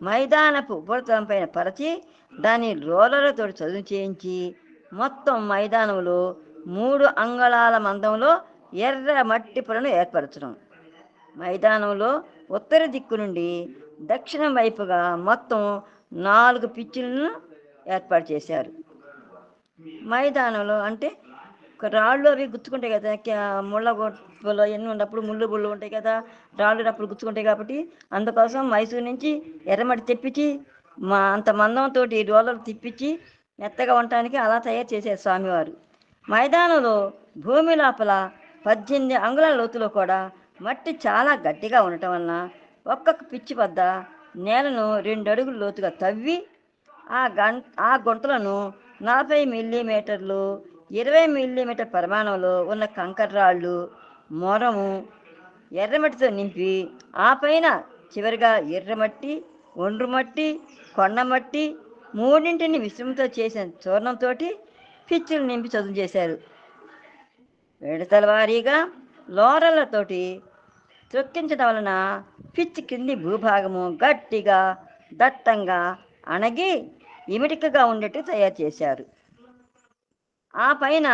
మైదానపు ఉపరితలం పైన పరచి దాన్ని రోలర్లతో చదును చేయించి మొత్తం మైదానంలో 3 అంగుళాల మందంలో ఎర్ర మట్టి పొరను ఏర్పరచడం. మైదానంలో ఉత్తర దిక్కు నుండి దక్షిణం వైపుగా మొత్తం 4 పిచ్చులను ఏర్పాటు చేశారు. మైదానంలో అంటే రాళ్ళు అవి గుచ్చుకుంటాయి కదా, ముళ్ళ గొప్పలు ఎన్ని ఉన్నప్పుడు ముళ్ళు బుళ్ళు ఉంటాయి కదా, రాళ్ళు అప్పుడు గుచ్చుకుంటాయి కాబట్టి అందుకోసం మైసూరు నుంచి ఎర్రమట్టి తెప్పించి అంత మందంతో రోలర్లు తిప్పించి మెత్తగా ఉండటానికి అలా తయారు చేశారు స్వామివారు. మైదానంలో భూమి లోపల 18 అంగుళాల లోతులో కూడా మట్టి చాలా గట్టిగా ఉండటం వలన ఒక్కొక్క పిచ్చి వద్ద నేలను 2 అడుగుల లోతుగా తవ్వి ఆ గుంటలను 40 మిల్లీమీటర్లు 20 మిల్లీమీటర్ పరిమాణంలో ఉన్న కంకర రాళ్ళు, మొరము, ఎర్రమట్టితో నింపి ఆ పైన చివరిగా ఎర్రమట్టి, ఒండ్రుమట్టి, కొండమట్టి మూడింటిని మిశ్రమంతో చేసిన చూర్ణంతో పిచ్చులు నింపి చదును చేశారు. విడతల వారీగా లోరలతోటి త్రొక్కించడం వలన పిచ్చి కింది భూభాగము గట్టిగా దట్టంగా అణగి ఇమిటికగా ఉండేట్టు తయారు చేశారు. ఆ పైన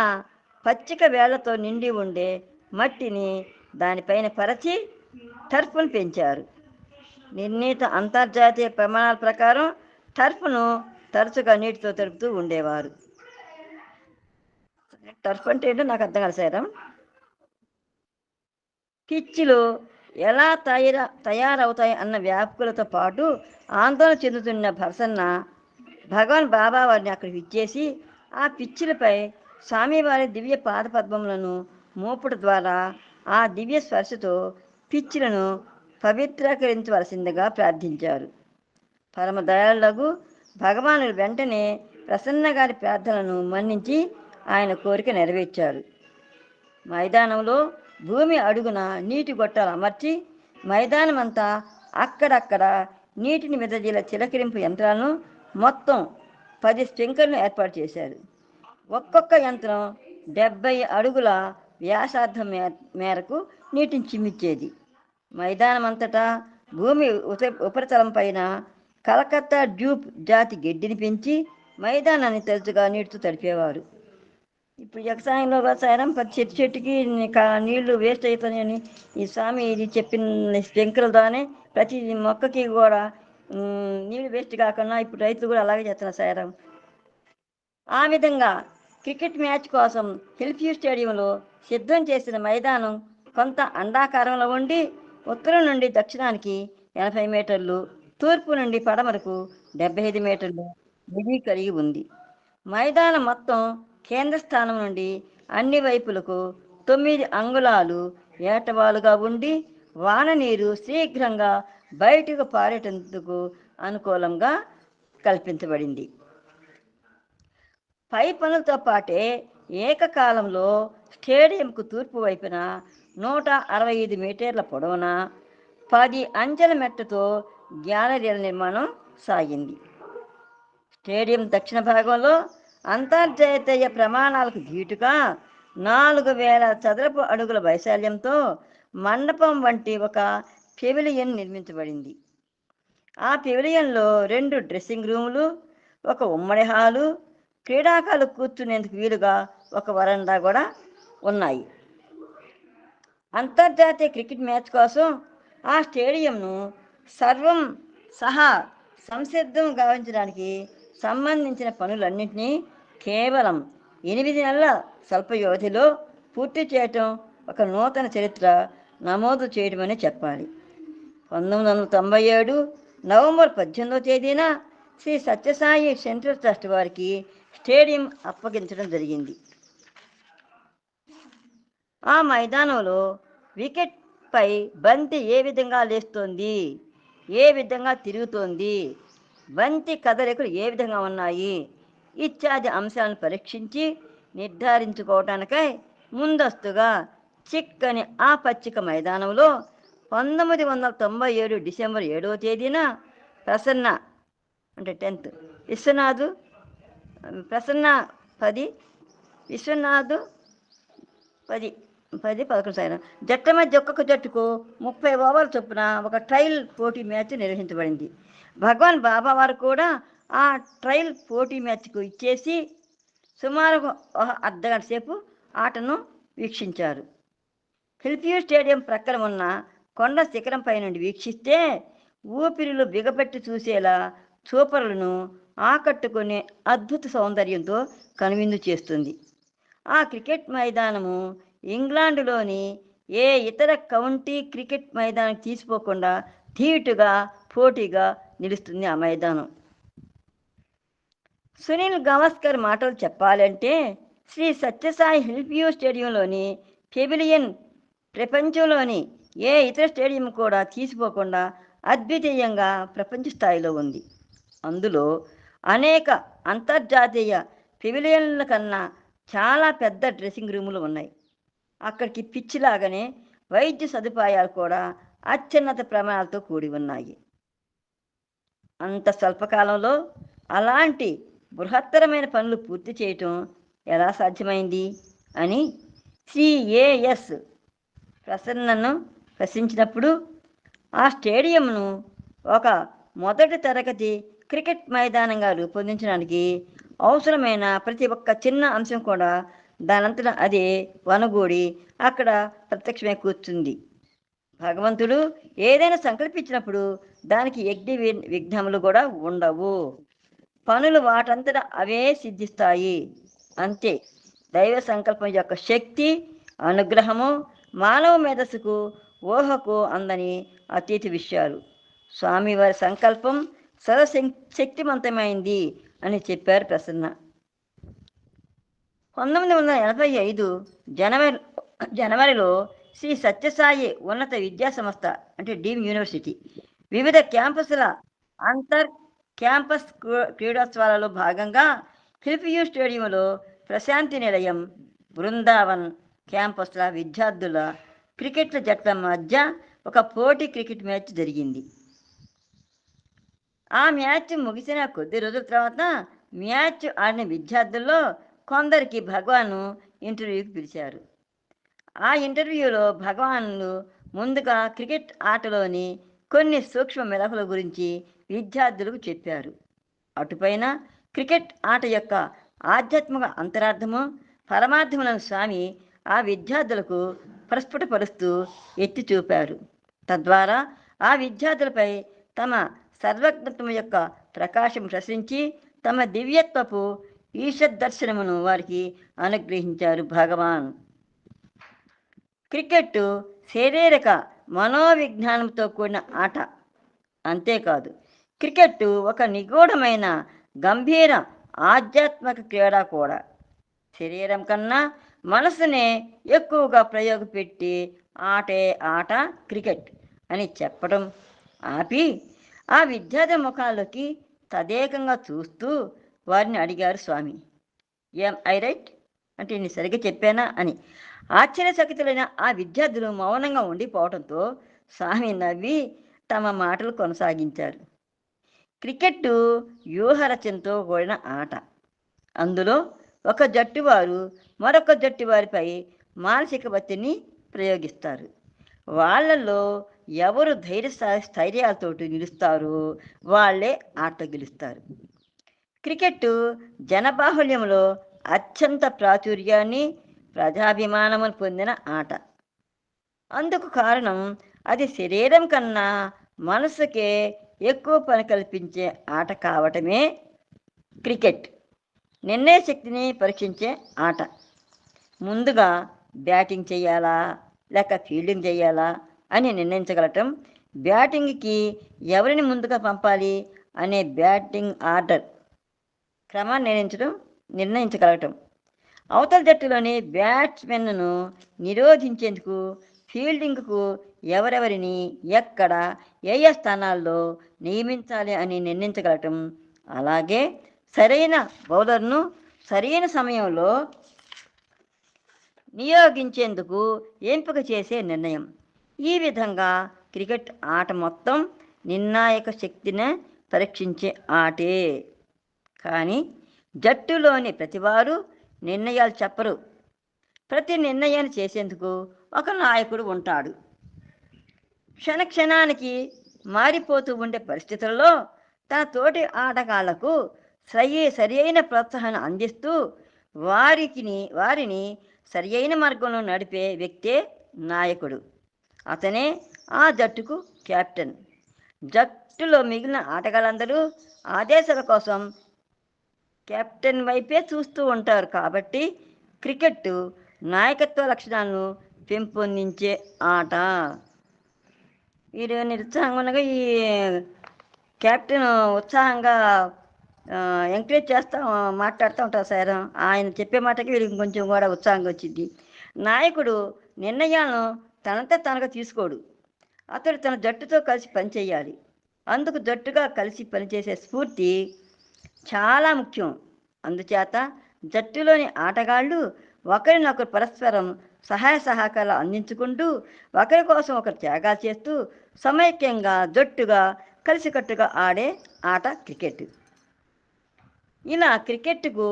పచ్చిక వేళ్లతో నిండి ఉండే మట్టిని దానిపైన పరచి టర్ఫ్ను పెంచారు. నిర్ణీత అంతర్జాతీయ ప్రమాణాల ప్రకారం టర్ఫ్ను తరచుగా నీటితో తడుపుతూ ఉండేవారు. టర్ఫ్ అంటే ఏంటో నాకు అర్థం కాదు సార్. పిచ్చిలు ఎలా తయారవుతాయి అన్న వ్యాపకులతో పాటు ఆందోళన చెందుతున్న ప్రసన్న భగవాన్ బాబా వారిని అక్కడికి ఇచ్చేసి ఆ పిచ్చిలపై స్వామివారి దివ్య పాదపద్మములను మోపుట ద్వారా ఆ దివ్య స్పర్శతో పిచ్చిలను పవిత్రీకరించవలసిందిగా ప్రార్థించారు. పరమ దయాళులకు భగవానుడు వెంటనే ప్రసన్న గారి ప్రార్థనలను మన్నించి ఆయన కోరిక నెరవేర్చారు. మైదానంలో భూమి అడుగున నీటి గొట్టాలు అమర్చి మైదానమంతా అక్కడక్కడ నీటిని వెదజేల చిలకరింపు యంత్రాలను మొత్తం 10 స్ప్రింక్లర్లను ఏర్పాటు చేశారు. ఒక్కొక్క యంత్రం 70 అడుగుల వ్యాసార్థం మేరకు నీటిని చిమ్మిచ్చేది. మైదానం అంతటా భూమి ఉపరితలం పైన కలకత్తా డ్యూప్ జాతి గడ్డిని పెంచి మైదానాన్ని తరచుగా నీటితో తడిపేవారు. ఇప్పుడు వ్యవసాయంలో రసాయనం ప్రతి చెట్టుకి నీళ్లు వేస్ట్ అవుతాయని ఈ స్వామి ఇది చెప్పిన స్ప్రింక్లర్తోనే ప్రతి మొక్కకి కూడా నీళ్ళు వేస్ట్ కాకుండా ఇప్పుడు రైతులు కూడా అలాగే చేస్తున్నారు సారం. ఆ విధంగా క్రికెట్ మ్యాచ్ కోసం హిల్వ్యూ స్టేడియంలో సిద్ధం చేసిన మైదానం కొంత అండాకారంలో ఉండి ఉత్తరం నుండి దక్షిణానికి 80 మీటర్లు, తూర్పు నుండి పడమరకు 75 మీటర్లు విధి కలిగి ఉంది. మైదానం మొత్తం కేంద్ర స్థానం నుండి అన్ని వైపులకు 9 అంగుళాలు ఏటవాలుగా ఉండి వాన నీరు శీఘ్రంగా బయటకు పారేటందుకు అనుకూలంగా కల్పించబడింది. పై పనులతో పాటే ఏకకాలంలో స్టేడియంకు తూర్పు వైపున 165 మీటర్ల పొడవున 10 అంచెల మెట్టతో గ్యాలరీల నిర్మాణం సాగింది. స్టేడియం దక్షిణ భాగంలో అంతర్జాతీయ ప్రమాణాలకు ధీటుగా 4000 చదరపు అడుగుల వైశాల్యంతో మండపం వంటి ఒక పెవిలియన్ నిర్మించబడింది. ఆ పెవిలియన్లో 2 డ్రెస్సింగ్ రూములు, ఒక ఉమ్మడి హాలు, క్రీడాకారులు కూర్చునేందుకు వీలుగా ఒక వరండా కూడా ఉన్నాయి. అంతర్జాతీయ క్రికెట్ మ్యాచ్ కోసం ఆ స్టేడియంను సర్వం సహా సంసిద్ధం గావించడానికి సంబంధించిన పనులన్నింటినీ కేవలం 8 నెలల స్వల్ప వ్యవధిలో పూర్తి చేయటం ఒక నూతన చరిత్ర నమోదు చేయడమని చెప్పాలి. 1997 నవంబర్ 18వ తేదీన శ్రీ సత్యసాయి సెంట్రల్ ట్రస్ట్ వారికి స్టేడియం అప్పగించడం జరిగింది. ఆ మైదానంలో వికెట్ పై బంతి ఏ విధంగా లేస్తోంది, ఏ విధంగా తిరుగుతోంది, బంతి కదలికలు ఏ విధంగా ఉన్నాయి ఇత్యాది అంశాలను పరీక్షించి నిర్ధారించుకోవటానికై ముందస్తుగా చిక్కని ఆ పచ్చిక మైదానంలో 1997 డిసెంబర్ 7వ తేదీన ప్రసన్న అంటే 10th విశ్వనాథ్ ప్రసన్న 10 విశ్వనాథ్ 10 11 సాయం జట్ల మధ్య ఒక్కొక్క జట్టుకు 30 ఓవర్ల చొప్పున ఒక ట్రయల్ పోటీ మ్యాచ్ నిర్వహించబడింది. భగవాన్ బాబా వారు కూడా ఆ ట్రయల్ పోటీ మ్యాచ్కు ఇచ్చేసి సుమారు అర్ధగంట సేపు ఆటను వీక్షించారు. హిల్వ్యూ స్టేడియం ప్రక్కన ఉన్న కొండ శిఖరంపై నుండి వీక్షిస్తే ఊపిరిలు బిగపెట్టి చూసేలా చూపరులను ఆకట్టుకునే అద్భుత సౌందర్యంతో కనువిందు చేస్తుంది. ఆ క్రికెట్ మైదానము ఇంగ్లాండులోని ఏ ఇతర కౌంటీ క్రికెట్ మైదానం తీసిపోకుండా ధీటుగా పోటీగా నిలుస్తుంది. ఆ మైదానం సునీల్ గవాస్కర్ మాటలు చెప్పాలంటే శ్రీ సత్యసాయి హిల్వ్యూ స్టేడియంలోని పెవిలియన్ ప్రపంచంలోని ఏ ఇతర స్టేడియం కూడా తీసిపోకుండా అద్వితీయంగా ప్రపంచ స్థాయిలో ఉంది. అందులో అనేక అంతర్జాతీయ పెవిలియన్ల కన్నా చాలా పెద్ద డ్రెస్సింగ్ రూములు ఉన్నాయి. అక్కడికి పిచ్చి లాగానే వైద్య సదుపాయాలు కూడా అత్యున్నత ప్రమాణాలతో కూడి ఉన్నాయి. అంత స్వల్పకాలంలో అలాంటి బృహత్తరమైన పనులు పూర్తి చేయటం ఎలా సాధ్యమైంది అని సిఏఎస్ ప్రసన్నను ప్రశ్నించినప్పుడు ఆ స్టేడియంను ఒక మొదటి తరగతి క్రికెట్ మైదానంగా రూపొందించడానికి అవసరమైన ప్రతి ఒక్క చిన్న అంశం కూడా దానంతట అదే వనగూడి అక్కడ ప్రత్యక్షమై కూర్చుంది. భగవంతుడు ఏదైనా సంకల్పించినప్పుడు దానికి విఘ్నములు కూడా ఉండవు. పనులు వాటంతట అవే సిద్ధిస్తాయి. అంతే. దైవ సంకల్పం యొక్క శక్తి, అనుగ్రహము మానవ మేధస్సుకు, ఊహకు అందని అతీత విషయాలు. స్వామివారి సంకల్పం సర్వశక్తిమంతమైంది అని చెప్పారు ప్రసన్న. 1985 జనవరిలో శ్రీ సత్యసాయి ఉన్నత విద్యా సంస్థ అంటే డీమ్ యూనివర్సిటీ వివిధ క్యాంపస్ల అంతర్ క్యాంపస్ క్రీడోత్సవాలలో భాగంగా హిల్వ్యూ స్టేడియంలో ప్రశాంతి నిలయం, బృందావన్ క్యాంపస్ల విద్యార్థుల క్రికెట్ల జట్ల మధ్య ఒక పోటీ క్రికెట్ మ్యాచ్ జరిగింది. ఆ మ్యాచ్ ముగిసిన కొద్ది రోజుల తర్వాత మ్యాచ్ ఆడిన విద్యార్థుల్లో కొందరికి భగవాను ఇంటర్వ్యూకి పిలిచారు. ఆ ఇంటర్వ్యూలో భగవానుడు ముందుగా క్రికెట్ ఆటలోని కొన్ని సూక్ష్మ మెలకుల గురించి విద్యార్థులకు చెప్పారు. అటుపైన క్రికెట్ ఆట యొక్క ఆధ్యాత్మిక అంతరార్థము, పరమార్థములను స్వామి ఆ విద్యార్థులకు ప్రస్ఫుటపరుస్తూ ఎత్తి చూపారు. తద్వారా ఆ విద్యార్థులపై తమ సర్వజ్ఞత్వం యొక్క ప్రకాశం ప్రసరించి తమ దివ్యత్వపు ఈషద్ దర్శనమును వారికి అనుగ్రహించారు భగవాన్. క్రికెట్ శారీరక మనోవిజ్ఞానంతో కూడిన ఆట. అంతేకాదు, క్రికెట్ ఒక నిగూఢమైన గంభీర ఆధ్యాత్మిక క్రీడ కూడా. శరీరం కన్నా మనసునే ఎక్కువగా ప్రయోగపెట్టి ఆటే ఆట క్రికెట్ అని చెప్పడం ఆపి ఆ విద్యార్థి ముఖాల్లోకి తదేకంగా చూస్తూ వారిని అడిగారు స్వామి. ఐ రైట్ అంటే నేను సరిగ్గా చెప్పానా అని. ఆశ్చర్యచకితులైన ఆ విద్యార్థులు మౌనంగా ఉండిపోవడంతో స్వామి నవ్వి తమ మాటలు కొనసాగించారు. క్రికెట్ వ్యూహరచనతో కూడిన ఆట. అందులో ఒక జట్టు వారు మరొక జట్టు వారిపై మానసిక ఒత్తిడిని ప్రయోగిస్తారు. వాళ్ళల్లో ఎవరు స్థైర్యాలతో నిలుస్తారో వాళ్ళే ఆట గెలుస్తారు. క్రికెట్ జనబాహుల్యంలో అత్యంత ప్రాచుర్యాన్ని, ప్రజాభిమానమును పొందిన ఆట. అందుకు కారణం అది శరీరం కన్నా మనసుకే ఎక్కువ పని కల్పించే ఆట కావటమే. క్రికెట్ నిర్ణయ శక్తిని పరీక్షించే ఆట. ముందుగా బ్యాటింగ్ చేయాలా లేక ఫీల్డింగ్ చేయాలా అని నిర్ణయించగలటం, బ్యాటింగ్కి ఎవరిని ముందుగా పంపాలి అనే బ్యాటింగ్ ఆర్డర్ క్రమాన్ని నిర్ణయించగలగటం, అవతల జట్టులోని బ్యాట్స్మెన్ను నిరోధించేందుకు ఫీల్డింగ్కు ఎవరెవరిని ఎక్కడ ఏ స్థానాల్లో నియమించాలి అని నిర్ణయించగలటం, అలాగే సరైన బౌలర్ను సరైన సమయంలో నియోగించేందుకు ఎంపిక చేసే నిర్ణయం. ఈ విధంగా క్రికెట్ ఆట మొత్తం నిర్ణాయక శక్తిని పరీక్షించే ఆటే. కానీ జట్టులోని ప్రతివారు నిర్ణయాలు చెప్పరు. ప్రతి నిర్ణయాన్ని చేసేందుకు ఒక నాయకుడు ఉంటాడు. క్షణక్షణానికి మారిపోతూ ఉండే పరిస్థితుల్లో తన తోటి ఆటగాళ్లకు సరి అయిన ప్రోత్సాహాన్ని అందిస్తూ వారిని సరి అయిన మార్గంలో నడిపే వ్యక్తే నాయకుడు. అతనే ఆ జట్టుకు కెప్టెన్. జట్టులో మిగిలిన ఆటగాళ్ళందరూ ఆదేశాల కోసం కెప్టెన్ వైపే చూస్తూ ఉంటారు. కాబట్టి క్రికెట్ నాయకత్వ లక్షణాలను పెంపొందించే ఆట. వీరు నిరుత్సాహంగా ఉండగా ఈ కెప్టెన్ ఉత్సాహంగా ఎంకరేజ్ చేస్తూ మాట్లాడుతూ ఉంటారు సార్. ఆయన చెప్పే మాటకి వీరికి కొంచెం కూడా ఉత్సాహంగా వచ్చింది. నాయకుడు నిర్ణయాలను తనంతా తనగా తీసుకోడు. అతడు తన జట్టుతో కలిసి పనిచేయాలి. అందుకు జట్టుగా కలిసి పనిచేసే స్ఫూర్తి చాలా ముఖ్యం. అందుచేత జట్టులోని ఆటగాళ్ళు ఒకరినొకరు పరస్పరం సహాయ సహకారాలు అందించుకుంటూ ఒకరి కోసం ఒకరు త్యాగాలు చేస్తూ సమైక్యంగా జట్టుగా కలిసికట్టుగా ఆడే ఆట క్రికెట్. ఇలా క్రికెట్కు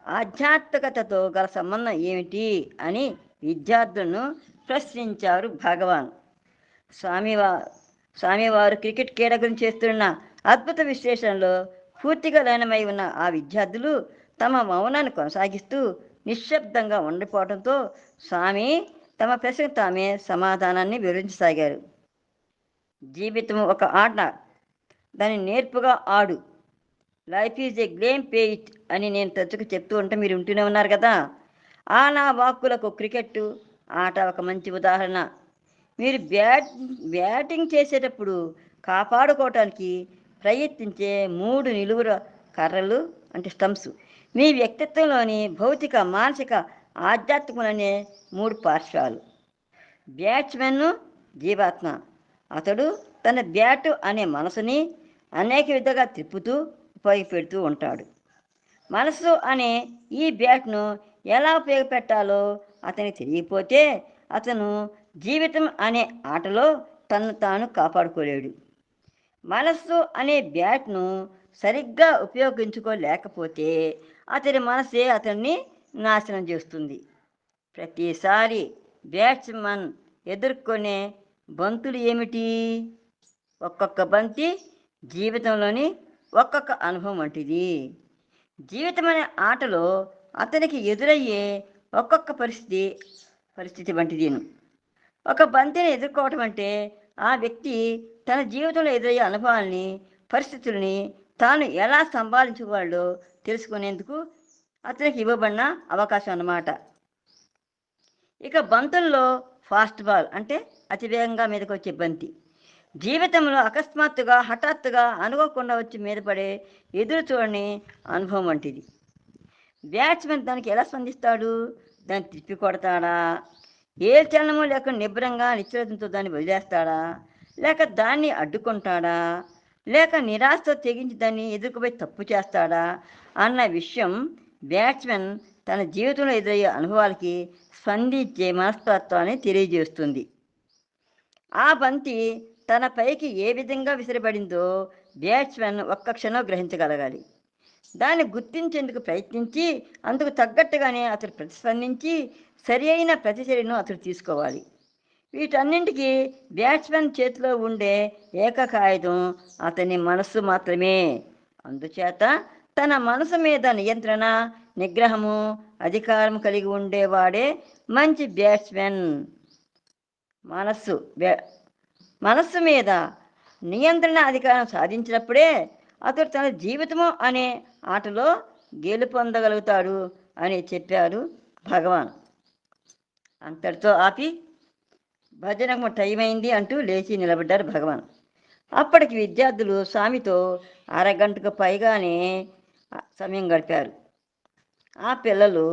ఆధ్యాత్మికతతో గల సంబంధం ఏమిటి అని విద్యార్థులను ప్రశ్నించారు భగవాన్. స్వామివారు క్రికెట్ క్రీడ గురించి చేస్తున్న అద్భుత విశ్లేషణలో పూర్తిగా లీనమై ఉన్న ఆ విద్యార్థులు తమ మౌనాన్ని కొనసాగిస్తూ నిశ్శబ్దంగా ఉండిపోవడంతో స్వామి తమ ప్రశ్నకు తామే సమాధానాన్ని వివరించసాగారు. జీవితం ఒక ఆట, దాన్ని నేర్పుగా ఆడు. Life is a game, pay it అని నేను తరచుగా చెప్తూ ఉంటే మీరు ఉంటూనే ఉన్నారు కదా. ఆ నా వాక్కులకు క్రికెట్ ఆట ఒక మంచి ఉదాహరణ. మీరు బ్యాటింగ్ చేసేటప్పుడు కాపాడుకోవటానికి ప్రయత్నించే 3 నిలువుర కర్రలు అంటే స్టంప్స్ మీ వ్యక్తిత్వంలోని భౌతిక, మానసిక, ఆధ్యాత్మికమనే 3 పార్శ్వాలు. బ్యాట్స్మెన్ జీవాత్మ. అతడు తన బ్యాటు అనే మనసుని అనేక విధాలుగా తిప్పుతూ ఉపయోగపెడుతూ ఉంటాడు. మనసు అనే ఈ బ్యాట్ను ఎలా ఉపయోగపెట్టాలో అతనికి తెలియకపోతే అతను జీవితం అనే ఆటలో తను తాను కాపాడుకోలేడు. మనస్సు అనే బ్యాట్ను సరిగ్గా ఉపయోగించుకోలేకపోతే అతని మనసే అతన్ని నాశనం చేస్తుంది. ప్రతిసారి బ్యాట్స్మన్ ఎదుర్కొనే బంతులు ఏమిటి? ఒక్కొక్క బంతి జీవితంలోని ఒక్కొక్క అనుభవం వంటిది. జీవితం అనే ఆటలో అతనికి ఎదురయ్యే ఒక్కొక్క పరిస్థితి వంటిదిను. ఒక బంతిని ఎదుర్కోవటం అంటే ఆ వ్యక్తి తన జీవితంలో ఎదురయ్యే అనుభవాల్ని, పరిస్థితుల్ని తాను ఎలా సంపాదించుకోవాలో తెలుసుకునేందుకు అతనికి ఇవ్వబడిన అవకాశం అన్నమాట. ఇక బంతుల్లో ఫాస్ట్ బాల్ అంటే అతివేగంగా మీదకి వచ్చే బంతి. జీవితంలో అకస్మాత్తుగా, హఠాత్తుగా, అనుకోకుండా వచ్చి మీద పడే ఎదురు చూడని అనుభవం వంటిది. బ్యాట్స్మెన్ దానికి ఎలా స్పందిస్తాడు? దాన్ని తిప్పి కొడతాడా? ఏ చలనము లేక నిబ్బరంగా నిశ్చలతంతో దాన్ని వదిలేస్తాడా? లేక దాన్ని అడ్డుకుంటాడా? లేక నిరాశతో తెగించి దాన్ని ఎదుర్కోపోయి తప్పు చేస్తాడా అన్న విషయం బ్యాట్స్మెన్ తన జీవితంలో ఎదురయ్యే అనుభవాలకి స్పందించే మనస్తత్వాన్ని తెలియజేస్తుంది. ఆ బంతి తన పైకి ఏ విధంగా విసిరబడిందో బ్యాట్స్మెన్ ఒక్క క్షణం గ్రహించగలగాలి. దాన్ని గుర్తించేందుకు ప్రయత్నించి అందుకు తగ్గట్టుగానే అతడు ప్రతిస్పందించి సరి అయిన ప్రతిచర్యను అతడు తీసుకోవాలి. వీటన్నింటికి బ్యాట్స్మెన్ చేతిలో ఉండే ఏకైక ఆయుధం అతని మనస్సు మాత్రమే. అందుచేత తన మనసు మీద నియంత్రణ, నిగ్రహము, అధికారం కలిగి ఉండేవాడే మంచి బ్యాట్స్మెన్. మనస్సు మీద నియంత్రణ, అధికారం సాధించినప్పుడే అతడు తన జీవితము అనే ఆటలో గెలుపొందగలుగుతాడు అని చెప్పారు భగవాన్. అంతటితో ఆపి భజనకు టైం అయింది అంటూ లేచి నిలబడ్డారు భగవాన్. అప్పటికి విద్యార్థులు స్వామితో అరగంటకు పైగానే సమయం గడిపారు. ఆ పిల్లలు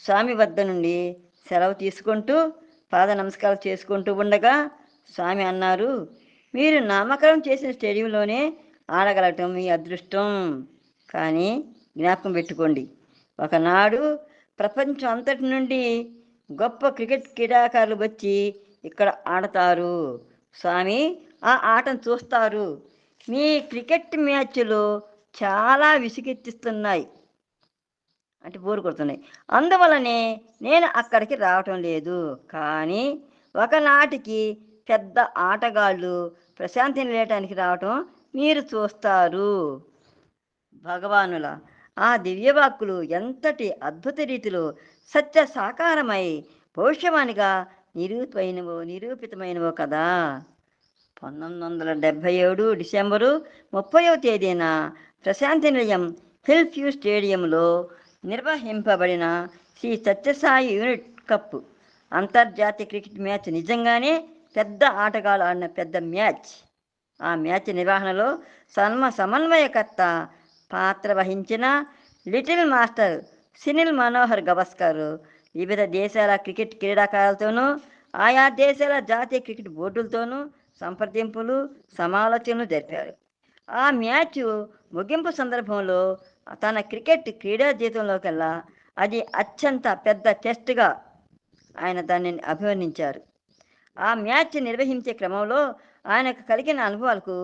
స్వామి వద్ద నుండి సెలవు తీసుకుంటూ పాద నమస్కారం చేసుకుంటూ ఉండగా స్వామి అన్నారు, మీరు నామకరణం చేసిన స్టేడియంలోనే ఆడగలగటం మీ అదృష్టం. కానీ జ్ఞాపకం పెట్టుకోండి, ఒకనాడు ప్రపంచం అంతటి నుండి గొప్ప క్రికెట్ క్రీడాకారులు వచ్చి ఇక్కడ ఆడతారు. స్వామి ఆ ఆటను చూస్తారు. మీ క్రికెట్ మ్యాచ్లు చాలా విసుగెత్తిస్తున్నాయి అంటే బోరు కొడుతున్నాయి. అందువలనే నేను అక్కడికి రావటం లేదు. కానీ ఒకనాటికి పెద్ద ఆటగాళ్ళు ప్రశాంతిని లేయటానికి రావటం మీరు చూస్తారు. భగవానుల ఆ దివ్యవాక్కులు ఎంతటి అద్భుత రీతిలో సత్య సాకారమై భవిష్యవాణిగా నిరూపితమైనవో కదా. 1977 డిసెంబరు 30వ తేదీన ప్రశాంతి నిలయం హిల్వ్యూ స్టేడియంలో నిర్వహింపబడిన శ్రీ సత్యసాయి యూనిట్ కప్ అంతర్జాతీయ క్రికెట్ మ్యాచ్ నిజంగానే పెద్ద ఆటగాళ్ళు ఆడిన పెద్ద మ్యాచ్. ఆ మ్యాచ్ నిర్వహణలో సమన్వయకర్త పాత్ర వహించిన లిటిల్ మాస్టర్ సునీల్ మనోహర్ గవాస్కర్ వివిధ దేశాల క్రికెట్ క్రీడాకారులతోనూ ఆయా దేశాల జాతీయ క్రికెట్ బోర్డులతోనూ సంప్రదింపులు, సమాలోచనలు జరిపారు. ఆ మ్యాచ్ ముగింపు సందర్భంలో తన క్రికెట్ క్రీడా జీవితంలోకెల్లా అది అత్యంత పెద్ద టెస్ట్గా ఆయన దాన్ని అభివర్ణించారు. ఆ మ్యాచ్ నిర్వహించే క్రమంలో ఆయనకు కలిగిన అనుభవాలకు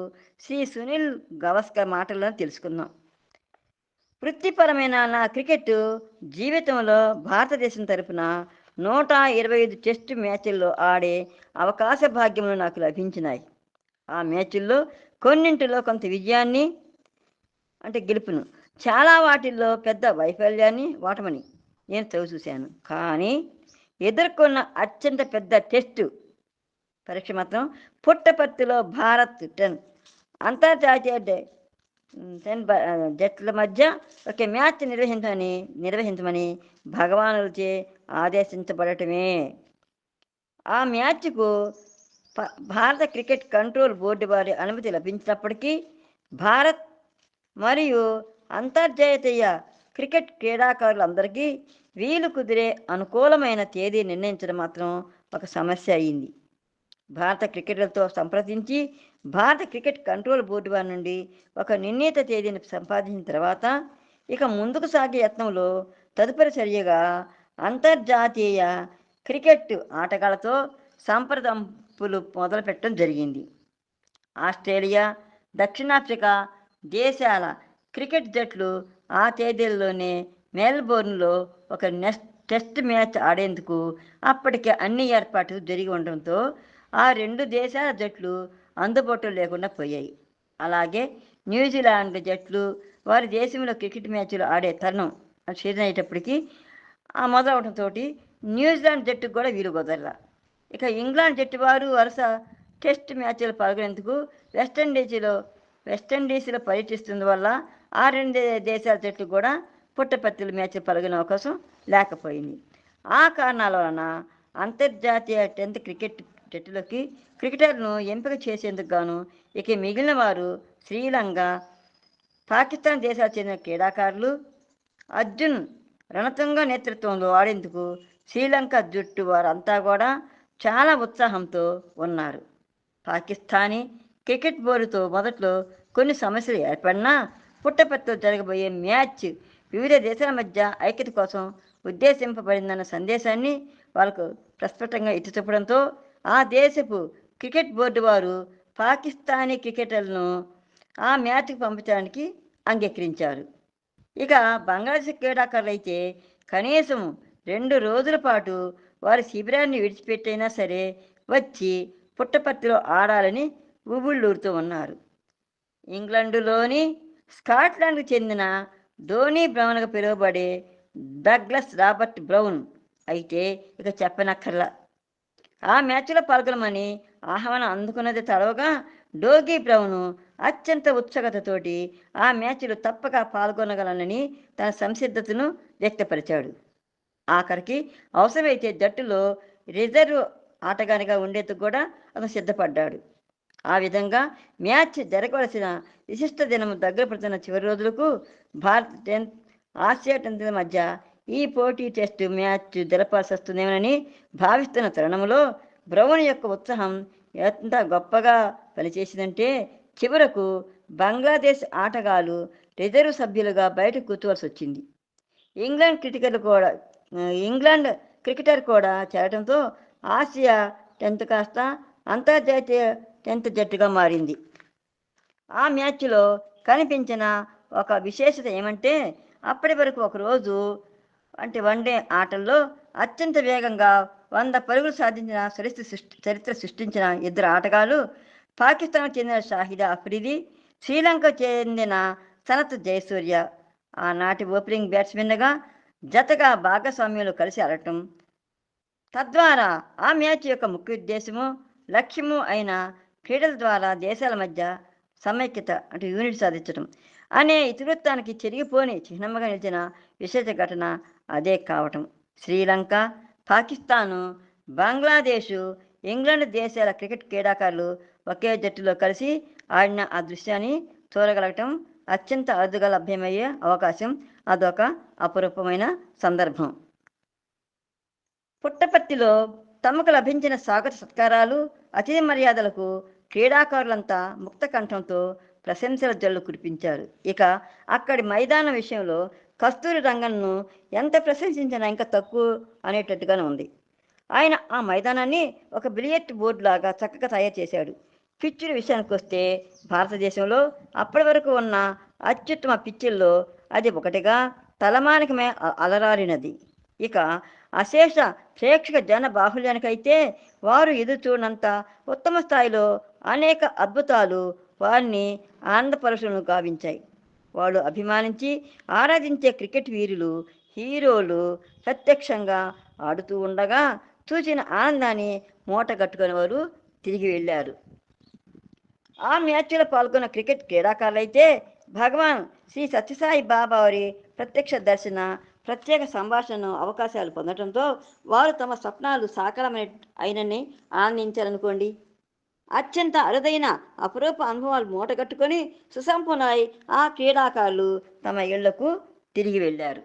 శ్రీ సునీల్ గవాస్కర్ మాటల్లో తెలుసుకుందాం. వృత్తిపరమైన నా క్రికెట్ జీవితంలో భారతదేశం తరపున 125 టెస్టు మ్యాచ్ల్లో ఆడే అవకాశ భాగ్యములు నాకు లభించినాయి. ఆ మ్యాచ్ల్లో కొన్నింటిలో కొంత విజయాన్ని అంటే గెలుపును, చాలా వాటిల్లో పెద్ద వైఫల్యాన్ని, ఓటమని నేను చూశాను. కానీ ఎదుర్కొన్న అత్యంత పెద్ద టెస్టు పరీక్ష మాత్రం పుట్టపర్తిలో భారత్ 10 అంతర్జాతీయ 10 జట్ల మధ్య ఒక మ్యాచ్ నిర్వహించమని భగవానులచే ఆదేశించబడటమే. ఆ మ్యాచ్కు భారత క్రికెట్ కంట్రోల్ బోర్డు వారి అనుమతి లభించినప్పటికీ భారత్ మరియు అంతర్జాతీయ క్రికెట్ క్రీడాకారులందరికీ వీలు కుదిరే అనుకూలమైన తేదీ నిర్ణయించడం మాత్రం ఒక సమస్య అయింది. భారత క్రికెటర్లతో సంప్రదించి భారత క్రికెట్ కంట్రోల్ బోర్డు వారి నుండి ఒక నిర్ణీత తేదీని సంపాదించిన తర్వాత ఇక ముందుకు సాగే యత్నంలో తదుపరి చర్యగా అంతర్జాతీయ క్రికెట్ ఆటగాళ్లతో సంప్రదింపులు మొదలుపెట్టడం జరిగింది. ఆస్ట్రేలియా, దక్షిణాఫ్రికా దేశాల క్రికెట్ జట్లు ఆ తేదీల్లోనే మెల్బోర్న్లో ఒక టెస్ట్ మ్యాచ్ ఆడేందుకు అప్పటికే అన్ని ఏర్పాట్లు జరిగి ఉండడంతో ఆ 2 దేశాల జట్లు అందుబాటులో లేకుండా పోయాయి. అలాగే న్యూజిలాండ్ జట్లు వారి దేశంలో క్రికెట్ మ్యాచ్లు ఆడే తరుణం సీజన్ అయ్యేటప్పటికి మొదలవడంతో న్యూజిలాండ్ జట్టుకు కూడా వీలు కుదరలా. ఇక ఇంగ్లాండ్ జట్టు వారు వరుస టెస్ట్ మ్యాచ్లు పాల్గొనేందుకు వెస్టిండీస్లో పర్యటిస్తుంది వల్ల ఆ 2 దేశాల జట్టు కూడా పుట్టపర్తిలో మ్యాచ్లు పాల్గొనే అవకాశం లేకపోయింది. ఆ కారణాల వలన అంతర్జాతీయ 10th క్రికెట్ జట్టులోకి క్రికెటర్లను ఎంపిక చేసేందుకు గాను ఇక మిగిలిన వారు శ్రీలంక, పాకిస్తాన్ దేశాలకు చెందిన క్రీడాకారులు. అర్జున్ రణతుంగ నేతృత్వంలో ఆడేందుకు శ్రీలంక జట్టు వారంతా కూడా చాలా ఉత్సాహంతో ఉన్నారు. పాకిస్తానీ క్రికెట్ బోర్డుతో మొదట్లో కొన్ని సమస్యలు ఏర్పడినా పుట్టపర్తిలో జరగబోయే మ్యాచ్ వివిధ దేశాల మధ్య ఐక్యత కోసం ఉద్దేశింపబడిందన్న సందేశాన్ని వాళ్ళకు ప్రస్ఫుటంగా ఎత్తి చూపడంతో ఆ దేశపు క్రికెట్ బోర్డు వారు పాకిస్తానీ క్రికెటర్లను ఆ మ్యాచ్కి పంపించడానికి అంగీకరించారు. ఇక బంగ్లాదేశ్ క్రీడాకారులు అయితే కనీసం 2 రోజుల పాటు వారి శిబిరాన్ని విడిచిపెట్టైనా సరే వచ్చి పుట్టపర్తిలో ఆడాలని ఉబుళ్ళూరుతూ ఉన్నారు. ఇంగ్లాండులోని స్కాట్లాండ్కు చెందిన ధోనీ బ్రౌన్గా పిలువబడే డగ్లస్ రాబర్ట్ బ్రౌన్ అయితే ఇక చెప్పనక్కర్లా. ఆ మ్యాచ్లో పాల్గొనమని ఆహ్వానం అందుకున్నది తడవగా డోగీ బ్రౌను అత్యంత ఉత్సుకతతోటి ఆ మ్యాచ్లో తప్పక పాల్గొనగలనని తన సంసిద్ధతను వ్యక్తపరిచాడు. ఆఖరికి అవసరమైతే జట్టులో రిజర్వ్ ఆటగానిగా ఉండేందుకు కూడా అతను సిద్ధపడ్డాడు. ఆ విధంగా మ్యాచ్ జరగవలసిన విశిష్ట దినం దగ్గర పడుతున్న చివరి రోజులకు భారత్ 10th ఆసియా 10th మధ్య ఈ పోటీ టెస్ట్ మ్యాచ్ జరపాల్సి వస్తుందేమోనని భావిస్తున్న తరుణంలో బ్రౌన్ యొక్క ఉత్సాహం ఎంత గొప్పగా పనిచేసిందంటే చివరకు బంగ్లాదేశ్ ఆటగాళ్లు రిజర్వ్ సభ్యులుగా బయట కూర్చోవలసి వచ్చింది. ఇంగ్లాండ్ క్రికెటర్ కూడా చేరడంతో ఆసియా 10th కాస్త అంతర్జాతీయ 10th జట్టుగా మారింది. ఆ మ్యాచ్లో కనిపించిన ఒక విశేషత ఏమంటే అప్పటి వరకు ఒకరోజు అంటే వన్డే ఆటల్లో అత్యంత వేగంగా 100 పరుగులు సాధించిన చరిత్ర సృష్టించిన 2 ఆటగాళ్లు పాకిస్తాన్కు చెందిన షాహిద్ అఫ్రిది, శ్రీలంకకు చెందిన సనత్ జయసూర్య ఆనాటి ఓపెనింగ్ బ్యాట్స్మెన్గా జతగా భాగస్వామ్యంలో కలిసి ఆడటం, తద్వారా ఆ మ్యాచ్ యొక్క ముఖ్య ఉద్దేశము లక్ష్యము అయిన క్రీడల ద్వారా దేశాల మధ్య సమైక్యత అంటే యూనిట్ సాధించడం అనే ఇతివృత్తానికి చెరిగిపోని చిహ్నంగా నిలిచిన విశేష ఘటన అదే కావటం. శ్రీలంక, పాకిస్తాను, బంగ్లాదేశు, ఇంగ్లాండ్ దేశాల క్రికెట్ క్రీడాకారులు ఒకే జట్టులో కలిసి ఆడిన ఆ దృశ్యాన్ని చూడగలగటం అత్యంత అరుదుగా లభ్యమయ్యే అవకాశం. అదొక అపురూపమైన సందర్భం. పుట్టపర్తిలో తమకు లభించిన స్వాగత సత్కారాలు, అతిథి మర్యాదలకు క్రీడాకారులంతా ముక్త కంఠంతో ప్రశంసల జల్లు కురిపించారు. ఇక అక్కడి మైదానం విషయంలో కస్తూరి రంగన్ను ఎంత ప్రశంసించినా ఇంకా తక్కువ అనేటట్టుగానే ఉంది. ఆయన ఆ మైదానాన్ని ఒక బిలియర్డ్ బోర్డు లాగా చక్కగా తయారు చేశాడు. పిచ్చుల విషయానికి వస్తే భారతదేశంలో అప్పటి వరకు ఉన్న అత్యుత్తమ పిచ్చుల్లో అది ఒకటిగా తలమానికమే అలరారినది. ఇక అశేష ప్రేక్షక జన బాహుళ్యానికైతే వారు ఎదురు చూడనంత ఉత్తమ స్థాయిలో అనేక అద్భుతాలు వారిని ఆనందపరుషులను గావించాయి. వాళ్ళు అభిమానించి ఆరాధించే క్రికెట్ వీరులు, హీరోలు ప్రత్యక్షంగా ఆడుతూ ఉండగా చూసిన ఆనందాన్ని మూటగట్టుకుని వారు తిరిగి వెళ్ళారు. ఆ మ్యాచ్లో పాల్గొన్న క్రికెట్ క్రీడాకారులైతే భగవాన్ శ్రీ సత్యసాయి బాబా వారి ప్రత్యక్ష దర్శన, ప్రత్యేక సంభాషణ అవకాశాలు పొందడంతో వారు తమ స్వప్నాలు సాకారమైన అయినని ఆనందించారనుకోండి. అత్యంత అరుదైన అపురూప అనుభవాలు మూటగట్టుకొని సుసంపన్నై ఆ క్రీడాకారులు తమ ఇళ్లకు తిరిగి వెళ్ళారు.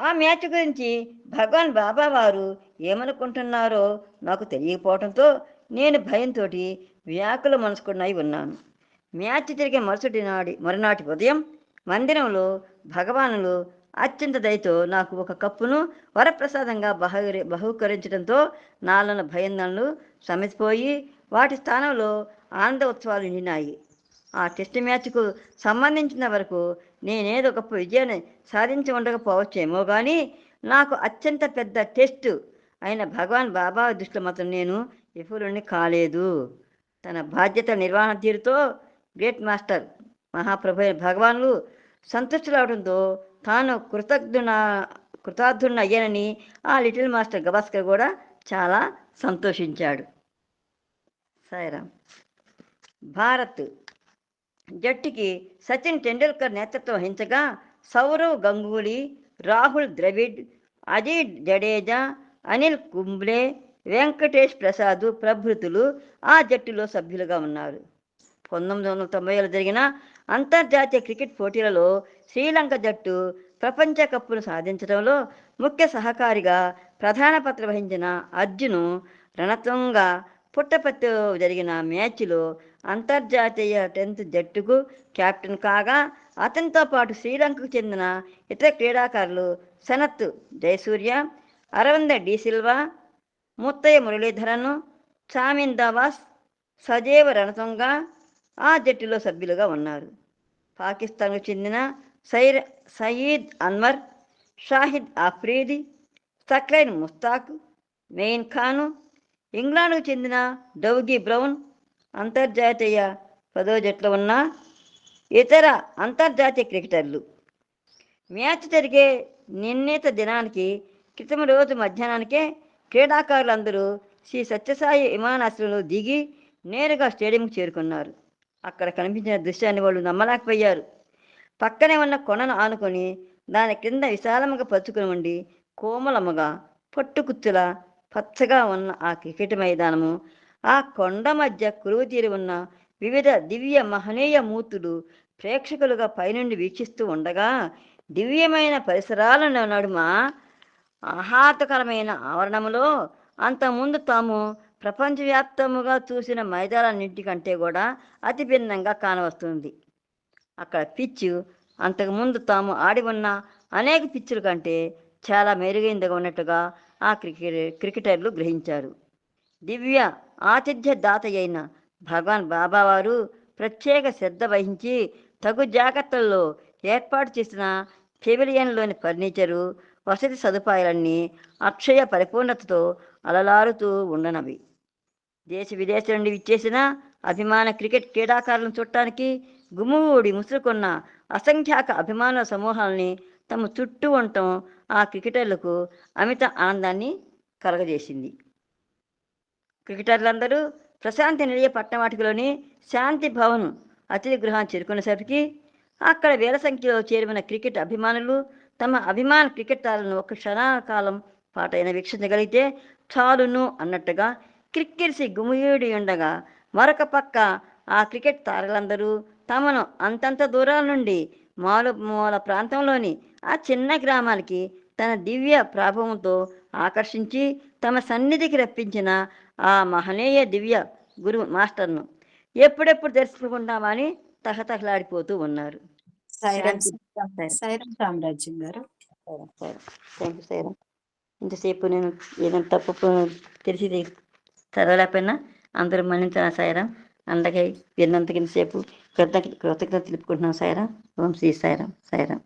ఆ మ్యాచ్ గురించి భగవాన్ బాబా వారు ఏమనుకుంటున్నారో నాకు తెలియకపోవడంతో నేను భయంతో వ్యాకుల మనసుకున్నై ఉన్నాను. మ్యాచ్ తిరిగే మరునాటి ఉదయం మందిరంలో భగవానులు అత్యంత దయతో నాకు ఒక కప్పును వరప్రసాదంగా బహుకరించడంతో నాలోని భయందనలు సమిసిపోయి వాటి స్థానంలో ఆనంద ఉత్సవాలు నిండినాయి. ఆ టెస్ట్ మ్యాచ్కు సంబంధించిన వరకు నేనేదో గొప్ప విజయాన్ని సాధించి ఉండకపోవచ్చేమో కానీ నాకు అత్యంత పెద్ద టెస్ట్ అయిన భగవాన్ బాబా దృష్టిలో మాత్రం నేను విఫలుని కాలేదు. తన బాధ్యత నిర్వహణ తీరుతో గ్రేట్ మాస్టర్ మహాప్రభు భగవానులు సంతుష్టులవడంతో తాను కృతార్థుడిని అయ్యానని ఆ లిటిల్ మాస్టర్ గవాస్కర్ కూడా చాలా సంతోషించాడు. సాయిరామ్. భారత్ జట్టుకి సచిన్ టెండూల్కర్ నేతృత్వం వహించగా సౌరవ్ గంగూలీ, రాహుల్ ద్రవిడ్, అజిత్ జడేజా, అనిల్ కుంబ్లే, వెంకటేష్ ప్రసాద్ ప్రభృతులు ఆ జట్టులో సభ్యులుగా ఉన్నారు. 1990లో జరిగిన అంతర్జాతీయ క్రికెట్ పోటీలలో శ్రీలంక జట్టు ప్రపంచ కప్ను సాధించడంలో ముఖ్య సహకారిగా ప్రధాన పాత్ర వహించిన అర్జున్ రణతుంగ పుట్టపర్తిలో జరిగిన మ్యాచ్లో అంతర్జాతీయ 10th జట్టుకు కెప్టెన్ కాగా అతనితో పాటు శ్రీలంకకు చెందిన ఇతర క్రీడాకారులు సనత్ జయసూర్య, అరవింద డి సిల్వా, ముత్తయ్య మురళీధరన్, చామిన్ దావాస్, సజీవ రణతుంగ ఆ జట్టులో సభ్యులుగా ఉన్నారు. పాకిస్తాన్కు చెందిన సయీద్ అన్వర్, షాహిద్ ఆఫ్రీది, సక్లైన్ ముస్తాక్, మెయిన్ ఖాను, ఇంగ్లాండ్కు చెందిన డౌగీ బ్రౌన్ అంతర్జాతీయ 10వ జట్లో ఉన్న ఇతర అంతర్జాతీయ క్రికెటర్లు. మ్యాచ్ జరిగే నిర్ణీత దినానికి క్రితం రోజు మధ్యాహ్నానికే క్రీడాకారులందరూ శ్రీ సత్యసాయి విమానాశ్రయంలో దిగి నేరుగా స్టేడియంకు చేరుకున్నారు. అక్కడ కనిపించిన దృశ్యాన్ని వాళ్ళు నమ్మలేకపోయారు. పక్కనే ఉన్న కొండను ఆనుకొని దాని క్రింద విశాలంగా పరుచుకుని ఉండి కోమలముగా పట్టుకుత్తులా పచ్చగా ఉన్న ఆ క్రికెట్ మైదానము, ఆ కొండ మధ్య కొలువు తీరి ఉన్న వివిధ దివ్య మహనీయ మూర్తులు ప్రేక్షకులుగా పైనుండి వీక్షిస్తూ ఉండగా దివ్యమైన పరిసరాల నడుమ ఆహ్లాదకరమైన ఆవరణంలో అంతకుముందు తాము ప్రపంచవ్యాప్తముగా చూసిన మైదానాన్నింటికంటే కూడా అతి భిన్నంగా కానవస్తుంది. అక్కడ పిచ్చు అంతకుముందు తాము ఆడి ఉన్న అనేక పిచ్చుల కంటే చాలా మెరుగైందిగా ఉన్నట్టుగా ఆ క్రికెటర్లు గ్రహించారు. దివ్య ఆతిథ్య దాత అయిన భగవాన్ బాబా వారు ప్రత్యేక శ్రద్ధ వహించి తగు జాగ్రత్తల్లో ఏర్పాటు చేసిన పెవిలియన్లోని ఫర్నిచరు, వసతి సదుపాయాలన్నీ అక్షయ పరిపూర్ణతతో అలలారుతూ ఉండనవి. దేశ విదేశాల నుండి విచ్చేసిన అభిమాన క్రికెట్ క్రీడాకారులను చూడటానికి గుమ్ముగూడి ముసురుకున్న అసంఖ్యాక అభిమానుల సమూహాలని తమ చుట్టూ ఉండటం ఆ క్రికెటర్లకు అమిత ఆనందాన్ని కలగజేసింది. క్రికెటర్లందరూ ప్రశాంతి నిలయ పట్టణవాటికలోని శాంతి భవన్ అతిథి గృహాన్ని చేరుకునేసరికి అక్కడ వేల సంఖ్యలో చేరిన క్రికెట్ అభిమానులు తమ అభిమాన క్రికెట్ తారలను ఒక క్షణకాలం పాటైన వీక్షించగలిగితే చాలును అన్నట్టుగా క్రిక్కిరిసి గుమియూడి ఉండగా మరొక పక్క ఆ క్రికెట్ తారలందరూ తమను అంతంత దూరాల నుండి మారుమూల ప్రాంతంలోని ఆ చిన్న గ్రామానికి తన దివ్య ప్రాభవంతో ఆకర్షించి తమ సన్నిధికి రప్పించిన ఆ మహనీయ దివ్య గురు మాస్టర్ను ఎప్పుడెప్పుడు దర్శించుకుంటామని తహతహలాడిపోతూ ఉన్నారు. సాయిరామ్ సామ్రాజ్యం గారు. Thank you. ఇంతసేపు నేను ఏదైనా తప్పు తెలిసి చదవలేకపోయినా అందరూ మన్నించాను సాయిరాం. అందరికీ విన్నంతకి ఇంతసేపు కృతజ్ఞత తెలుపుకుంటున్నాం సాయిరాం. ఓం శ్రీ సాయిరాం. సాయిరాం.